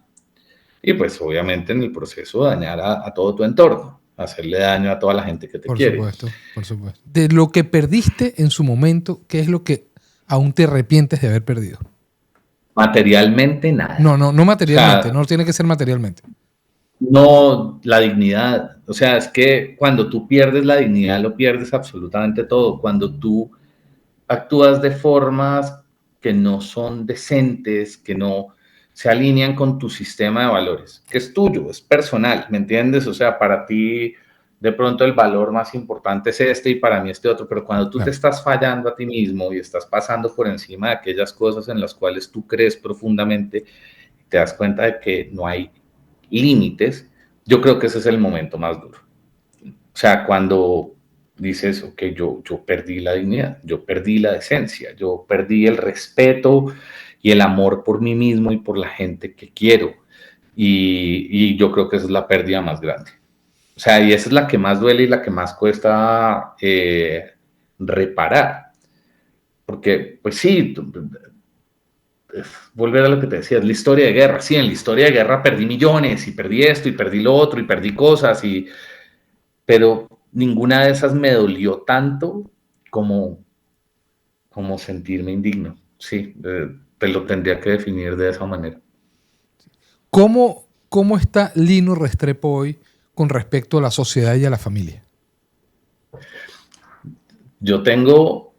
y pues obviamente en el proceso dañar a todo tu entorno, hacerle daño a toda la gente que te Por quiere. supuesto, por supuesto. De lo que perdiste en su momento, ¿qué es lo que aún te arrepientes de haber perdido? Materialmente nada. No O materialmente, sea, no tiene que ser materialmente. no la dignidad. O sea, es que cuando tú pierdes la dignidad, lo pierdes absolutamente todo. Cuando tú actúas de formas que no son decentes, que no se alinean con tu sistema de valores, que es tuyo, es personal, ¿me entiendes? O sea, para ti de pronto el valor más importante es este y para mí este otro, pero cuando tú te Claro. estás fallando a ti mismo y estás pasando por encima de aquellas cosas en las cuales tú crees profundamente, te das cuenta de que no hay límites, yo creo que ese es el momento más duro. O sea, cuando dices, ok, yo perdí la dignidad, yo perdí la decencia, yo perdí el respeto y el amor por mí mismo y por la gente que quiero. Y yo creo que esa es la pérdida más grande. O sea, y esa es la que más duele y la que más cuesta reparar. Porque, pues sí, volver a lo que te decía, es la historia de guerra. Sí, en la historia de guerra perdí millones y perdí esto y perdí lo otro y perdí cosas pero ninguna de esas me dolió tanto como, como sentirme indigno. Sí, te lo tendría que definir de esa manera. ¿Cómo está Lino Restrepo hoy con respecto a la sociedad y a la familia? Yo tengo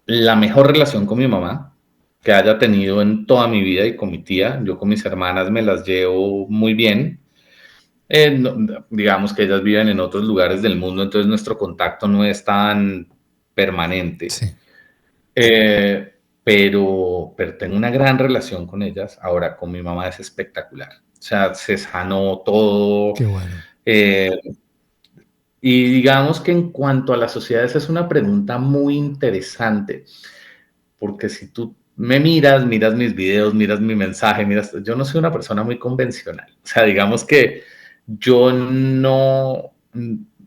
la mejor relación con mi mamá que haya tenido en toda mi vida y con mi tía. Yo con mis hermanas me las llevo muy bien. Digamos que ellas viven en otros lugares del mundo, entonces nuestro contacto no es tan permanente. Sí. Eh, pero tengo una gran relación con ellas. Ahora con mi mamá es espectacular. O sea, se sanó todo. Qué bueno. Eh, y digamos que en cuanto a la sociedad, esa es una pregunta muy interesante. porque si tú me miras mis videos, miras mi mensaje, yo no soy una persona muy convencional. O sea, digamos que yo no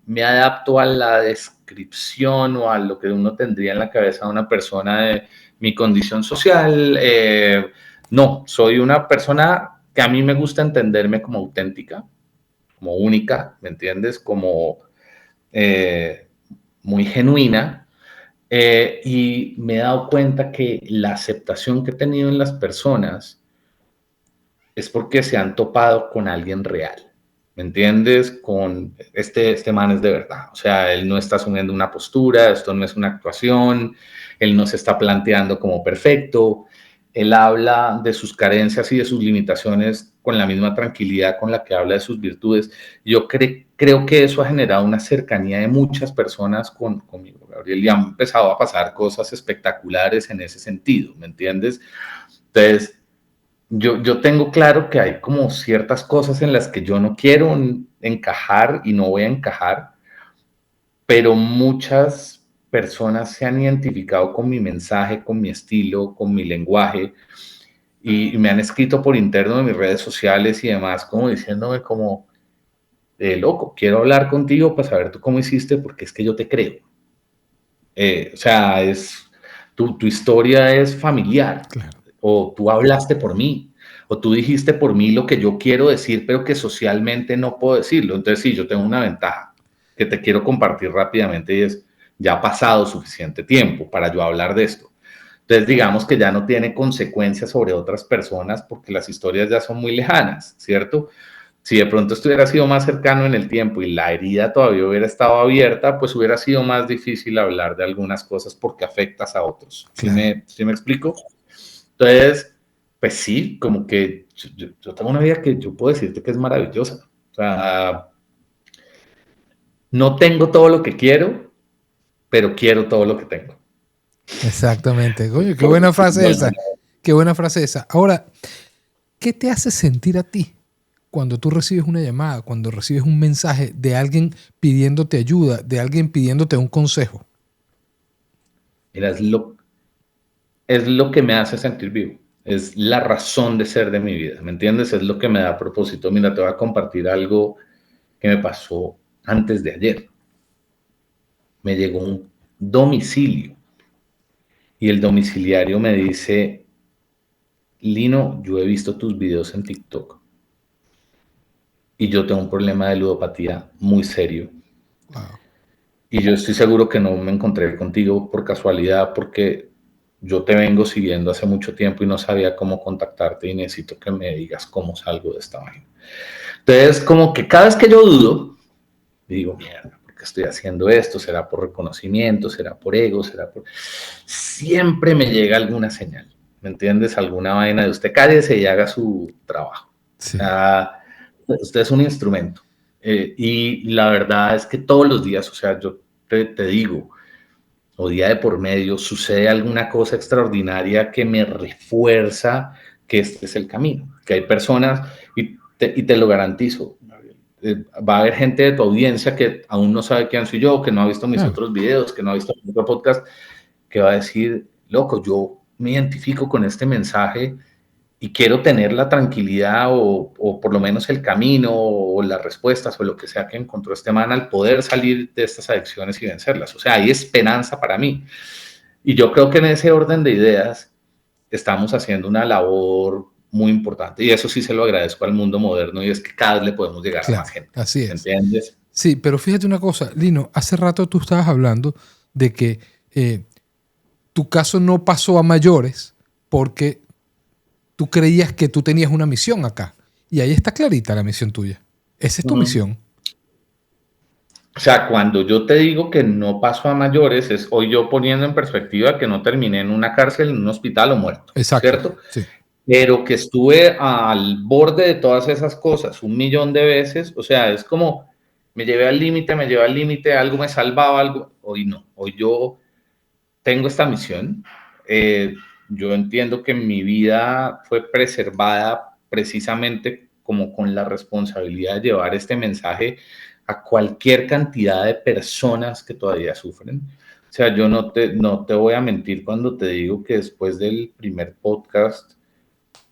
me adapto a la descripción o a lo que uno tendría en la cabeza de una persona de mi condición social. No, soy una persona que a mí me gusta entenderme como auténtica, como única, ¿me entiendes? Como muy genuina. Y me he dado cuenta que la aceptación que he tenido en las personas es porque se han topado con alguien real. ¿Me entiendes? Con este man es de verdad. O sea, él no está asumiendo una postura, esto no es una actuación, él no se está planteando como perfecto, él habla de sus carencias y de sus limitaciones con la misma tranquilidad con la que habla de sus virtudes. Yo creo que eso ha generado una cercanía de muchas personas conmigo, Gabriel, y han empezado a pasar cosas espectaculares en ese sentido, ¿me entiendes? Entonces, yo tengo claro que hay como ciertas cosas en las que yo no quiero encajar y no voy a encajar, pero muchas personas se han identificado con mi mensaje, con mi estilo, con mi lenguaje y me han escrito por interno de mis redes sociales y demás, como diciéndome como, loco, quiero hablar contigo para saber tú cómo hiciste porque es que yo te creo. O sea, tu historia es familiar, Claro. o tú hablaste por mí, o tú dijiste por mí lo que yo quiero decir, pero que socialmente no puedo decirlo. Entonces, sí, yo tengo una ventaja que te quiero compartir rápidamente y es, ya ha pasado suficiente tiempo para yo hablar de esto. Entonces, digamos que ya no tiene consecuencias sobre otras personas porque las historias ya son muy lejanas, ¿cierto? Si de pronto esto hubiera sido más cercano en el tiempo y la herida todavía hubiera estado abierta, pues hubiera sido más difícil hablar de algunas cosas porque afectas a otros. Claro. ¿Sí me explico? Entonces, pues sí, como que yo tengo una vida que yo puedo decirte que es maravillosa. O sea, no tengo todo lo que quiero, pero quiero todo lo que tengo. Exactamente. Coño, qué buena frase esa. Qué buena frase esa. Ahora, ¿qué te hace sentir a ti cuando tú recibes una llamada, cuando recibes un mensaje de alguien pidiéndote ayuda, de alguien pidiéndote un consejo? Mira, es lo que me hace sentir vivo. Es la razón de ser de mi vida, ¿me entiendes? Es lo que me da propósito. Mira, te voy a compartir algo que me pasó antes de ayer. Me llegó un domicilio y el domiciliario me dice, Lino, yo he visto tus videos en TikTok y yo tengo un problema de ludopatía muy serio. Wow. Y yo estoy seguro que no me encontré contigo por casualidad porque yo te vengo siguiendo hace mucho tiempo y no sabía cómo contactarte y necesito que me digas cómo salgo de esta vaina. Entonces, como que cada vez que yo dudo, digo, mierda, ¿por qué estoy haciendo esto? ¿Será por reconocimiento? ¿Será por ego? ¿Será por...? Siempre me llega alguna señal, ¿me entiendes? Alguna vaina de usted cállese y haga su trabajo. O Sí. sea, usted es un instrumento. Y la verdad es que todos los días, o sea, yo te digo, o día de por medio, sucede alguna cosa extraordinaria que me refuerza que este es el camino, que hay personas, y te lo garantizo, va a haber gente de tu audiencia que aún no sabe quién soy yo, que no ha visto mis Claro. otros videos, que no ha visto mi otro podcast, que va a decir, loco, yo me identifico con este mensaje y quiero tener la tranquilidad o por lo menos el camino o las respuestas o lo que sea que encontró este man al poder salir de estas adicciones y vencerlas. O sea, hay esperanza para mí. Y yo creo que en ese orden de ideas estamos haciendo una labor muy importante y eso sí se lo agradezco al mundo moderno y es que cada vez le podemos llegar a Claro, más gente. así es. ¿Entiendes? Sí, pero fíjate una cosa, Lino, hace rato tú estabas hablando de que tu caso no pasó a mayores porque tú creías que tú tenías una misión acá. Y ahí está clarita la misión tuya. Esa es tu misión. O sea, cuando yo te digo que no pasó a mayores, es hoy yo poniendo en perspectiva que no terminé en una cárcel, en un hospital o muerto, Exacto. ¿cierto? Sí. Pero que estuve al borde de todas esas cosas 1.000.000 de veces, o sea, es como me llevé al límite, algo me salvaba, algo, hoy no, hoy yo tengo esta misión, yo entiendo que mi vida fue preservada precisamente como con la responsabilidad de llevar este mensaje a cualquier cantidad de personas que todavía sufren. O sea, yo no te voy a mentir cuando te digo que después del primer podcast,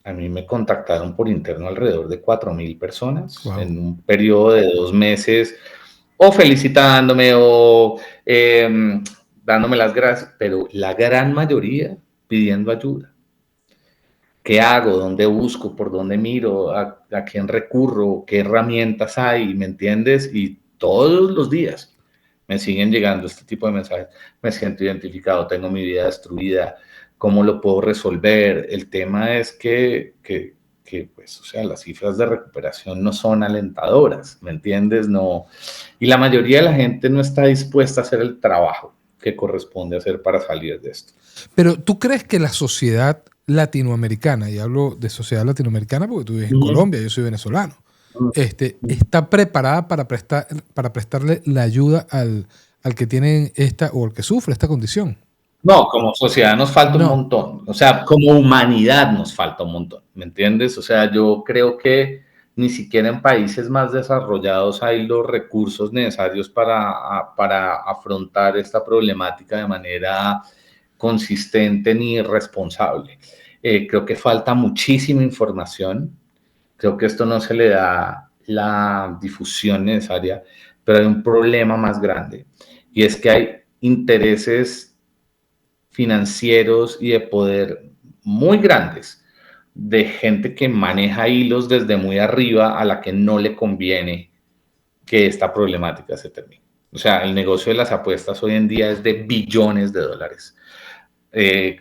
a mí me contactaron por interno alrededor de 4.000 personas Wow. en un periodo de 2 meses, o felicitándome o dándome las gracias, pero la gran mayoría pidiendo ayuda. ¿Qué hago? ¿Dónde busco? ¿Por dónde miro? ¿A quién recurro? ¿Qué herramientas hay? ¿Me entiendes? Y todos los días me siguen llegando este tipo de mensajes. Me siento identificado, tengo mi vida destruida, ¿cómo lo puedo resolver? El tema es que pues, o sea, las cifras de recuperación no son alentadoras, ¿me entiendes? No. Y la mayoría de la gente no está dispuesta a hacer el trabajo que corresponde hacer para salir de esto. Pero ¿tú crees que la sociedad latinoamericana, y hablo de sociedad latinoamericana porque tú vives en Colombia, yo soy venezolano, está preparada para prestarle la ayuda al que tiene esta o al que sufre esta condición? No, como sociedad nos falta un No, montón, o sea, como humanidad nos falta un montón, ¿me entiendes? O sea, yo creo que ni siquiera en países más desarrollados hay los recursos necesarios para afrontar esta problemática de manera consistente ni responsable. Creo que falta muchísima información, creo que esto no se le da la difusión necesaria, pero hay un problema más grande y es que hay intereses financieros y de poder muy grandes de gente que maneja hilos desde muy arriba a la que no le conviene que esta problemática se termine. O sea, el negocio de las apuestas hoy en día es de billones de dólares.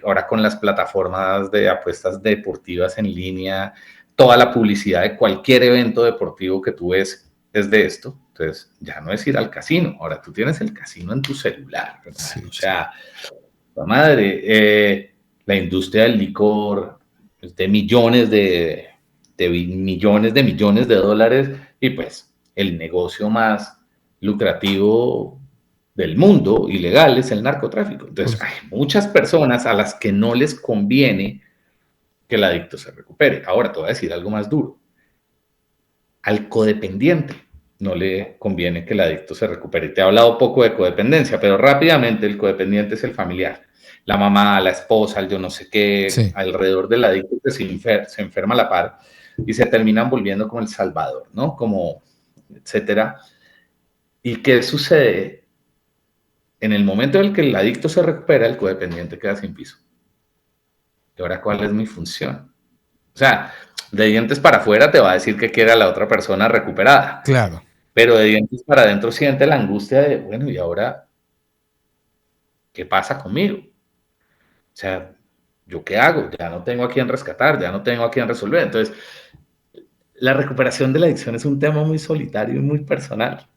Ahora con las plataformas de apuestas deportivas en línea, toda la publicidad de cualquier evento deportivo que tú ves es de esto. Entonces, ya no es ir al casino, ahora tú tienes el casino en tu celular. sí, O sea, la madre, la industria del licor es de millones de dólares y pues el negocio más lucrativo del mundo ilegal es el narcotráfico. Entonces pues, hay muchas personas a las que no les conviene que el adicto se recupere. Ahora te voy a decir algo más duro. Al codependiente no le conviene que el adicto se recupere. Te he hablado poco de codependencia, pero rápidamente el codependiente es el familiar. La mamá, la esposa, el yo no sé qué, sí. alrededor del adicto que se enferma a la par y se terminan volviendo como el salvador, ¿no? Como, etcétera. ¿Y qué sucede? En el momento en el que el adicto se recupera, el codependiente queda sin piso. ¿Y ahora cuál es mi función? O sea, de dientes para afuera te va a decir que quiere a la otra persona recuperada, Claro. pero de dientes para adentro siente la angustia de, bueno, ¿y ahora qué pasa conmigo? O sea, ¿yo qué hago? Ya no tengo a quién rescatar, ya no tengo a quién resolver. Entonces, la recuperación de la adicción es un tema muy solitario y muy personal.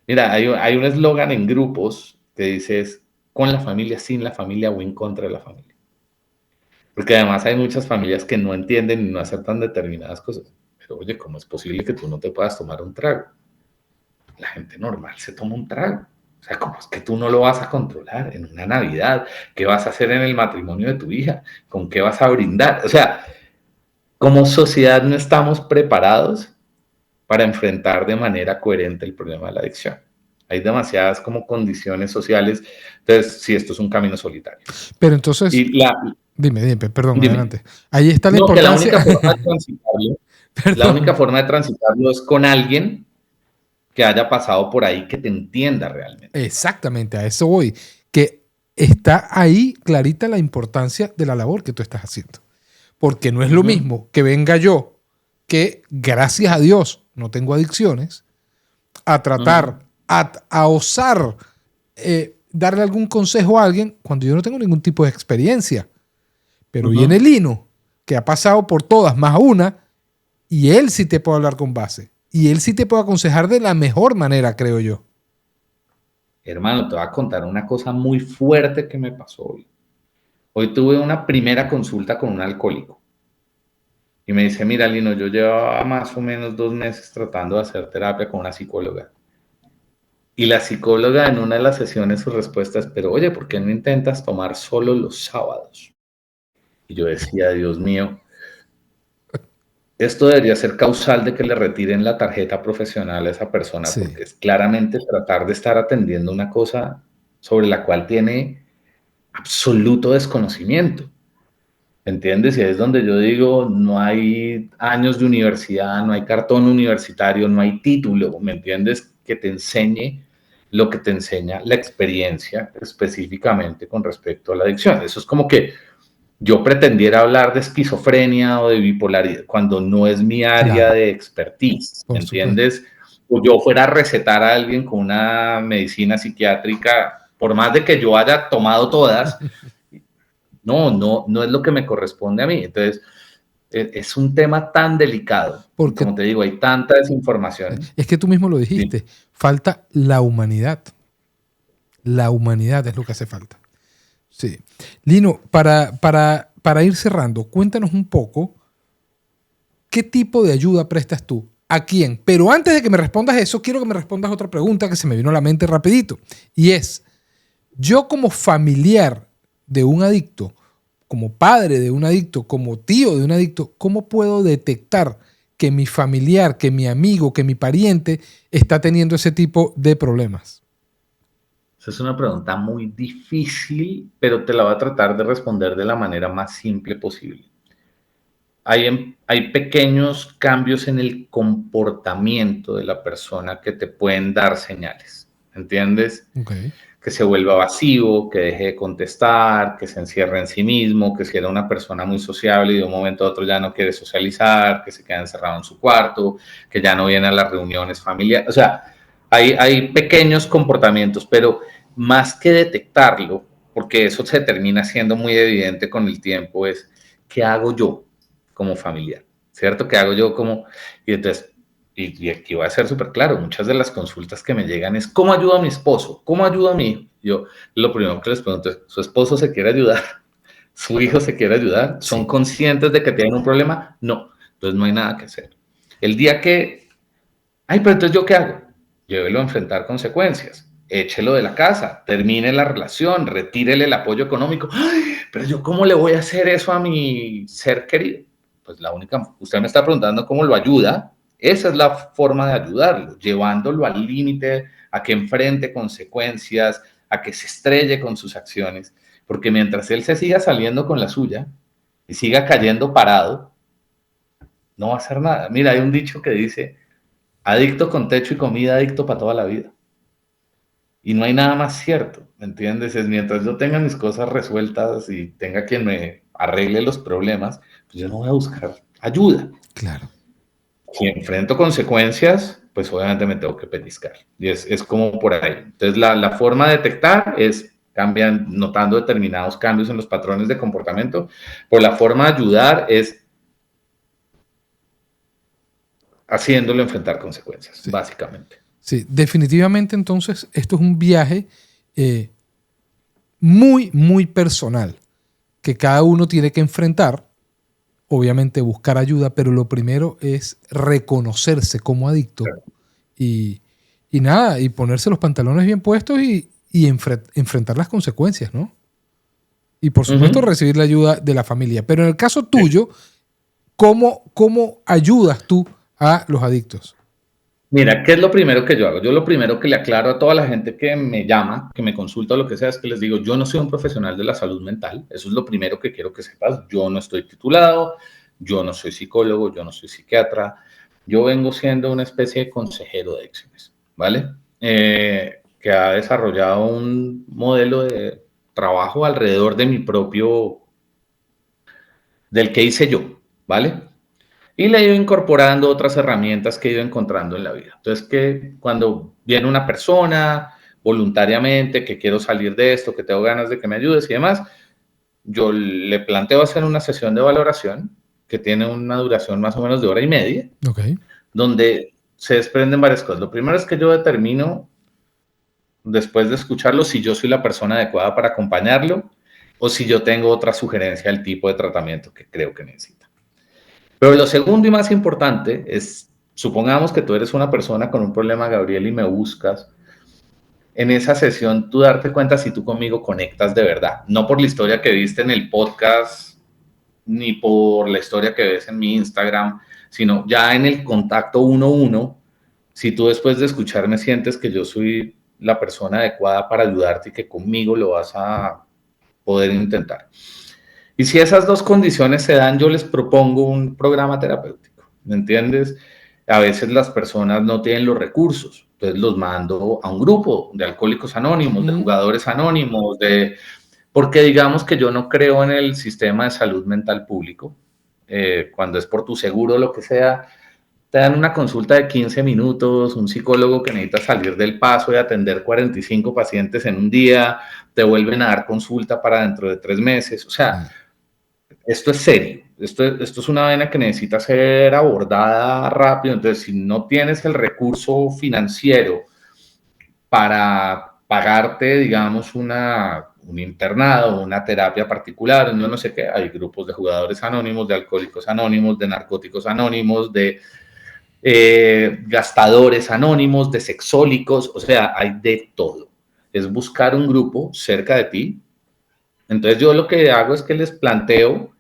Mira, hay un eslogan en grupos que dice con la familia, sin la familia o en contra de la familia. Porque además hay muchas familias que no entienden y no aceptan determinadas cosas. Pero oye, ¿cómo es posible que tú no te puedas tomar un trago? La gente normal se toma un trago. O sea, ¿cómo es que tú no lo vas a controlar en una Navidad? ¿Qué vas a hacer en el matrimonio de tu hija? ¿Con qué vas a brindar? O sea, como sociedad no estamos preparados para enfrentar de manera coherente el problema de la adicción. Hay demasiadas como condiciones sociales. Entonces, sí, esto es un camino solitario. Pero entonces, Y la, dime, perdón, dime, adelante. Ahí está la no, que la importancia. única forma de transitarlo, la única Perdón. forma de transitarlo es con alguien que haya pasado por ahí que te entienda realmente. Exactamente, a eso voy. Que está ahí clarita la importancia de la labor que tú estás haciendo. Porque no es lo mismo que venga yo, que gracias a Dios no tengo adicciones, a tratar, a osar darle algún consejo a alguien cuando yo no tengo ningún tipo de experiencia. Pero viene Lino, que ha pasado por todas más una, y él sí te puede hablar con base. Y él sí te puede aconsejar de la mejor manera, creo yo. Hermano, te voy a contar una cosa muy fuerte que me pasó hoy. Hoy tuve una primera consulta con un alcohólico. Y me dice, mira, Lino, yo llevaba más o menos 2 meses tratando de hacer terapia con una psicóloga. Y la psicóloga en una de las sesiones su respuesta es, pero oye, ¿por qué no intentas tomar solo los sábados? Y yo decía, Dios mío, esto debería ser causal de que le retiren la tarjeta profesional a esa persona, Sí. porque es claramente tratar de estar atendiendo una cosa sobre la cual tiene absoluto desconocimiento. ¿Entiendes? Y ahí es donde yo digo, no hay años de universidad, no hay cartón universitario, no hay título, ¿me entiendes? Que te enseñe lo que te enseña la experiencia específicamente con respecto a la adicción. Eso es como que yo pretendiera hablar de esquizofrenia o de bipolaridad cuando no es mi área Claro, de expertise, ¿me por supuesto. entiendes? O yo fuera a recetar a alguien con una medicina psiquiátrica, por más de que yo haya tomado todas, no es lo que me corresponde a mí. Entonces, es un tema tan delicado y Porque como te digo, hay tanta desinformación. es que tú mismo lo dijiste, falta la humanidad. La humanidad es lo que hace falta. Sí. Lino, para ir cerrando, cuéntanos un poco qué tipo de ayuda prestas tú, a quién. Pero antes de que me respondas eso, quiero que me respondas otra pregunta que se me vino a la mente rapidito. Y es, yo como familiar de un adicto, como padre de un adicto, como tío de un adicto, ¿cómo puedo detectar que mi familiar, que mi amigo, que mi pariente está teniendo ese tipo de problemas? Esa es una pregunta muy difícil, pero te la voy a tratar de responder de la manera más simple posible. Hay pequeños cambios en el comportamiento de la persona que te pueden dar señales, ¿entiendes? Okay. Que se vuelva vacío, que deje de contestar, que se encierre en sí mismo, que si era una persona muy sociable y de un momento a otro ya no quiere socializar, que se queda encerrado en su cuarto, que ya no viene a las reuniones familiares. O sea, hay pequeños comportamientos, pero más que detectarlo, porque eso se termina siendo muy evidente con el tiempo, es ¿qué hago yo como familiar? ¿Cierto? ¿Qué hago yo como... Y entonces y aquí voy a ser súper claro, muchas de las consultas que me llegan es ¿cómo ayudo a mi esposo? ¿Cómo ayudo a mi hijo? Yo lo primero que les pregunto es, ¿su esposo se quiere ayudar? ¿Su hijo se quiere ayudar? ¿Son Sí. conscientes de que tienen un problema? No, entonces no hay nada que hacer. El día que, ay, pero entonces ¿yo qué hago? Llévelo a enfrentar consecuencias, échelo de la casa, termine la relación, retírele el apoyo económico. Ay, pero yo ¿cómo le voy a hacer eso a mi ser querido? Pues la única, usted me está preguntando cómo lo ayuda, esa es la forma de ayudarlo, llevándolo al límite, a que enfrente consecuencias, a que se estrelle con sus acciones, porque mientras él se siga saliendo con la suya y siga cayendo parado, no va a hacer nada. Mira, hay un dicho que dice, adicto con techo y comida, adicto para toda la vida. Y no hay nada más cierto, ¿me entiendes? Es mientras yo tenga mis cosas resueltas y tenga quien me arregle los problemas, pues yo no voy a buscar ayuda. Claro. Si enfrento consecuencias, pues obviamente me tengo que pellizcar. Y es como por ahí. Entonces, la forma de detectar es cambian, notando determinados cambios en los patrones de comportamiento. Por la forma de ayudar es haciéndolo enfrentar consecuencias, Sí. básicamente. Sí, definitivamente entonces esto es un viaje eh, muy, muy personal que cada uno tiene que enfrentar, obviamente buscar ayuda, pero lo primero es reconocerse como adicto y, y nada, y ponerse los pantalones bien puestos y enfrentar las consecuencias, ¿no? Y por Uh supuesto -huh. recibir la ayuda de la familia. Pero en el caso tuyo, ¿cómo ayudas tú a los adictos? Mira, ¿qué es lo primero que yo hago? Yo lo primero que le aclaro a toda la gente que me llama, que me consulta o lo que sea, es que les digo, yo no soy un profesional de la salud mental. Eso es lo primero que quiero que sepas. Yo no estoy titulado, yo no soy psicólogo, yo no soy psiquiatra. Yo vengo siendo una especie de consejero de adicciones, ¿vale? Que ha desarrollado un modelo de trabajo alrededor de mi propio, del que hice yo, ¿vale? Y le he ido incorporando otras herramientas que he ido encontrando en la vida. Entonces, que cuando viene una persona voluntariamente, que quiero salir de esto, que tengo ganas de que me ayudes y demás, yo le planteo hacer una sesión de valoración que tiene una duración más o menos de hora y media, Ok. donde se desprenden varias cosas. Lo primero es que yo determino, después de escucharlo, si yo soy la persona adecuada para acompañarlo o si yo tengo otra sugerencia del tipo de tratamiento que creo que necesita. Pero lo segundo y más importante es, supongamos que tú eres una persona con un problema, Gabriel, y me buscas, en esa sesión tú darte cuenta si tú conmigo conectas de verdad, no por la historia que viste en el podcast, ni por la historia que ves en mi Instagram, sino ya en el contacto uno a uno, si tú después de escucharme sientes que yo soy la persona adecuada para ayudarte y que conmigo lo vas a poder intentar. Y si esas dos condiciones se dan, yo les propongo un programa terapéutico, ¿me entiendes? A veces las personas no tienen los recursos, entonces los mando a un grupo de alcohólicos anónimos, de jugadores anónimos, porque digamos que yo no creo en el sistema de salud mental público. Cuando es por tu seguro o lo que sea, te dan una consulta de 15 minutos, un psicólogo que necesita salir del paso y atender 45 pacientes en un día, te vuelven a dar consulta para dentro de 3 meses. O sea, esto es serio. Esto es una vaina que necesita ser abordada rápido. Entonces, si no tienes el recurso financiero para pagarte, digamos, un internado, una terapia particular, yo no sé qué, hay grupos de jugadores anónimos, de alcohólicos anónimos, de narcóticos anónimos, de gastadores anónimos, de sexólicos, o sea, hay de todo. Es buscar un grupo cerca de ti. Entonces yo lo que hago es que les planteo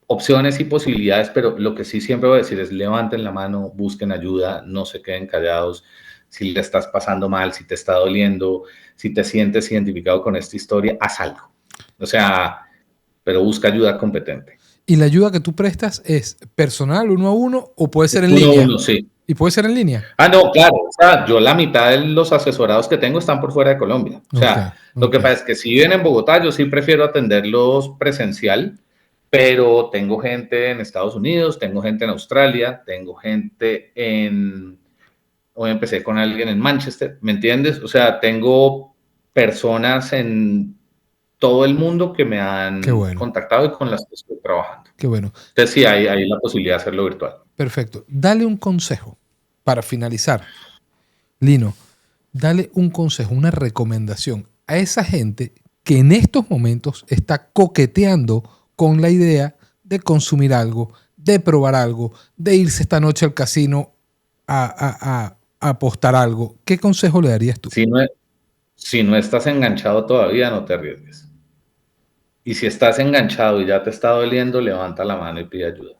opciones y posibilidades, pero lo que sí siempre voy a decir es levanten la mano, busquen ayuda, no se queden callados. Si le estás pasando mal, si te está doliendo, si te sientes identificado con esta historia, haz algo. O sea, pero busca ayuda competente. ¿Y la ayuda que tú prestas es personal, 1-a-1, o puede ser en 1 a línea? 1, sí. ¿Y puede ser en línea? No, claro, o sea, yo la mitad de los asesorados que tengo están por fuera de Colombia. O sea, lo que pasa es que si viven en Bogotá, yo sí prefiero atenderlos presencial, pero tengo gente en Estados Unidos, tengo gente en Australia, tengo gente hoy empecé con alguien en Manchester, ¿me entiendes? O sea, tengo personas en todo el mundo que me han contactado y con las que estoy trabajando. Qué bueno. Entonces sí, hay la posibilidad de hacerlo virtual. Perfecto. Dale un consejo para finalizar. Lino, dale un consejo, una recomendación a esa gente que en estos momentos está coqueteando con la idea de consumir algo, de probar algo, de irse esta noche al casino a apostar algo. ¿Qué consejo le darías tú? Si no estás enganchado todavía, no te arriesgues. Y si estás enganchado y ya te está doliendo, levanta la mano y pide ayuda.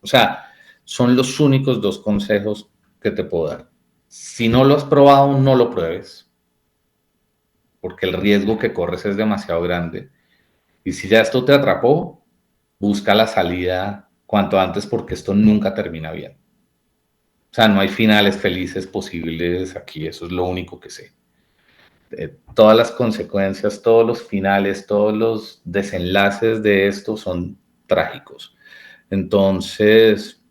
O sea, son los únicos 2 consejos que te puedo dar. Si no lo has probado, no lo pruebes, porque el riesgo que corres es demasiado grande. Y si ya esto te atrapó, busca la salida cuanto antes, porque esto nunca termina bien. O sea, no hay finales felices posibles aquí, eso es lo único que sé. Todas las consecuencias, todos los finales, todos los desenlaces de esto son trágicos. Entonces,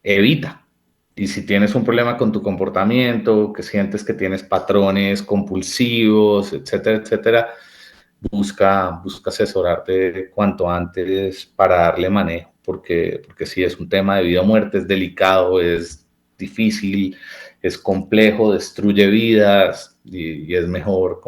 evita. Y si tienes un problema con tu comportamiento, que sientes que tienes patrones compulsivos, etcétera, etcétera, busca asesorarte cuanto antes para darle manejo, porque sí es un tema de vida o muerte, es delicado, es difícil, es complejo, destruye vidas y es mejor,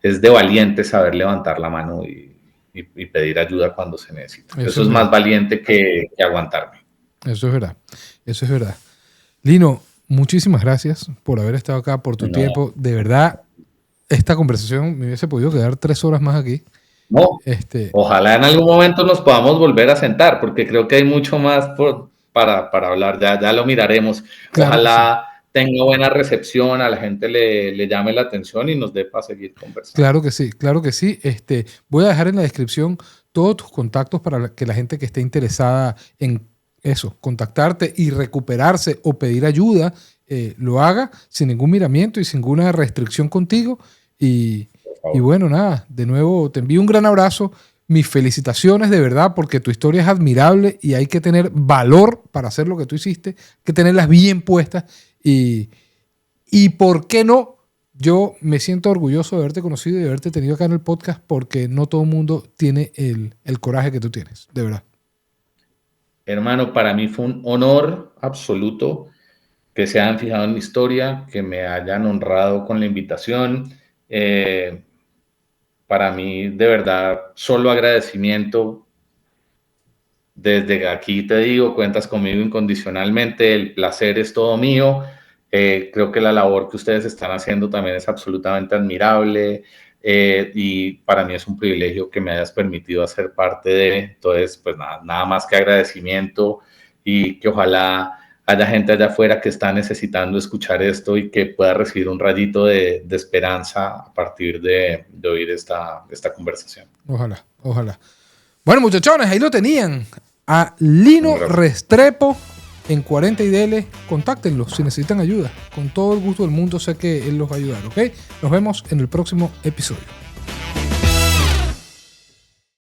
es de valiente saber levantar la mano y pedir ayuda cuando se necesita. Eso es más valiente que aguantarme. Eso es verdad, eso es verdad. Lino, muchísimas gracias por haber estado acá, por tu tiempo. De verdad, esta conversación me hubiese podido quedar 3 horas más aquí. No, ojalá en algún momento nos podamos volver a sentar, porque creo que hay mucho más para hablar, ya lo miraremos. Claro, ojalá tenga buena recepción, a la gente le llame la atención y nos dé para seguir conversando. Claro que sí, claro que sí. Voy a dejar en la descripción todos tus contactos para que la gente que esté interesada en eso, contactarte y recuperarse o pedir ayuda, lo haga sin ningún miramiento y sin ninguna restricción contigo. Y bueno, nada, de nuevo te envío un gran abrazo. Mis felicitaciones de verdad, porque tu historia es admirable y hay que tener valor para hacer lo que tú hiciste, hay que tenerlas bien puestas y ¿por qué no? Yo me siento orgulloso de haberte conocido y de haberte tenido acá en el podcast, porque no todo el mundo tiene el coraje que tú tienes, de verdad. Hermano, para mí fue un honor absoluto que se hayan fijado en mi historia, que me hayan honrado con la invitación. Para mí, de verdad, solo agradecimiento. Desde aquí te digo, cuentas conmigo incondicionalmente, el placer es todo mío. Creo que la labor que ustedes están haciendo también es absolutamente admirable y para mí es un privilegio que me hayas permitido hacer parte de. Entonces, pues nada más que agradecimiento y que ojalá haya gente allá afuera que está necesitando escuchar esto y que pueda recibir un rayito de esperanza a partir de oír esta conversación. Ojalá, ojalá. Bueno, muchachones, ahí lo tenían. A Lino Restrepo en 40 IDL. Contáctenlo si necesitan ayuda. Con todo el gusto del mundo sé que él los va a ayudar, ¿ok? Nos vemos en el próximo episodio.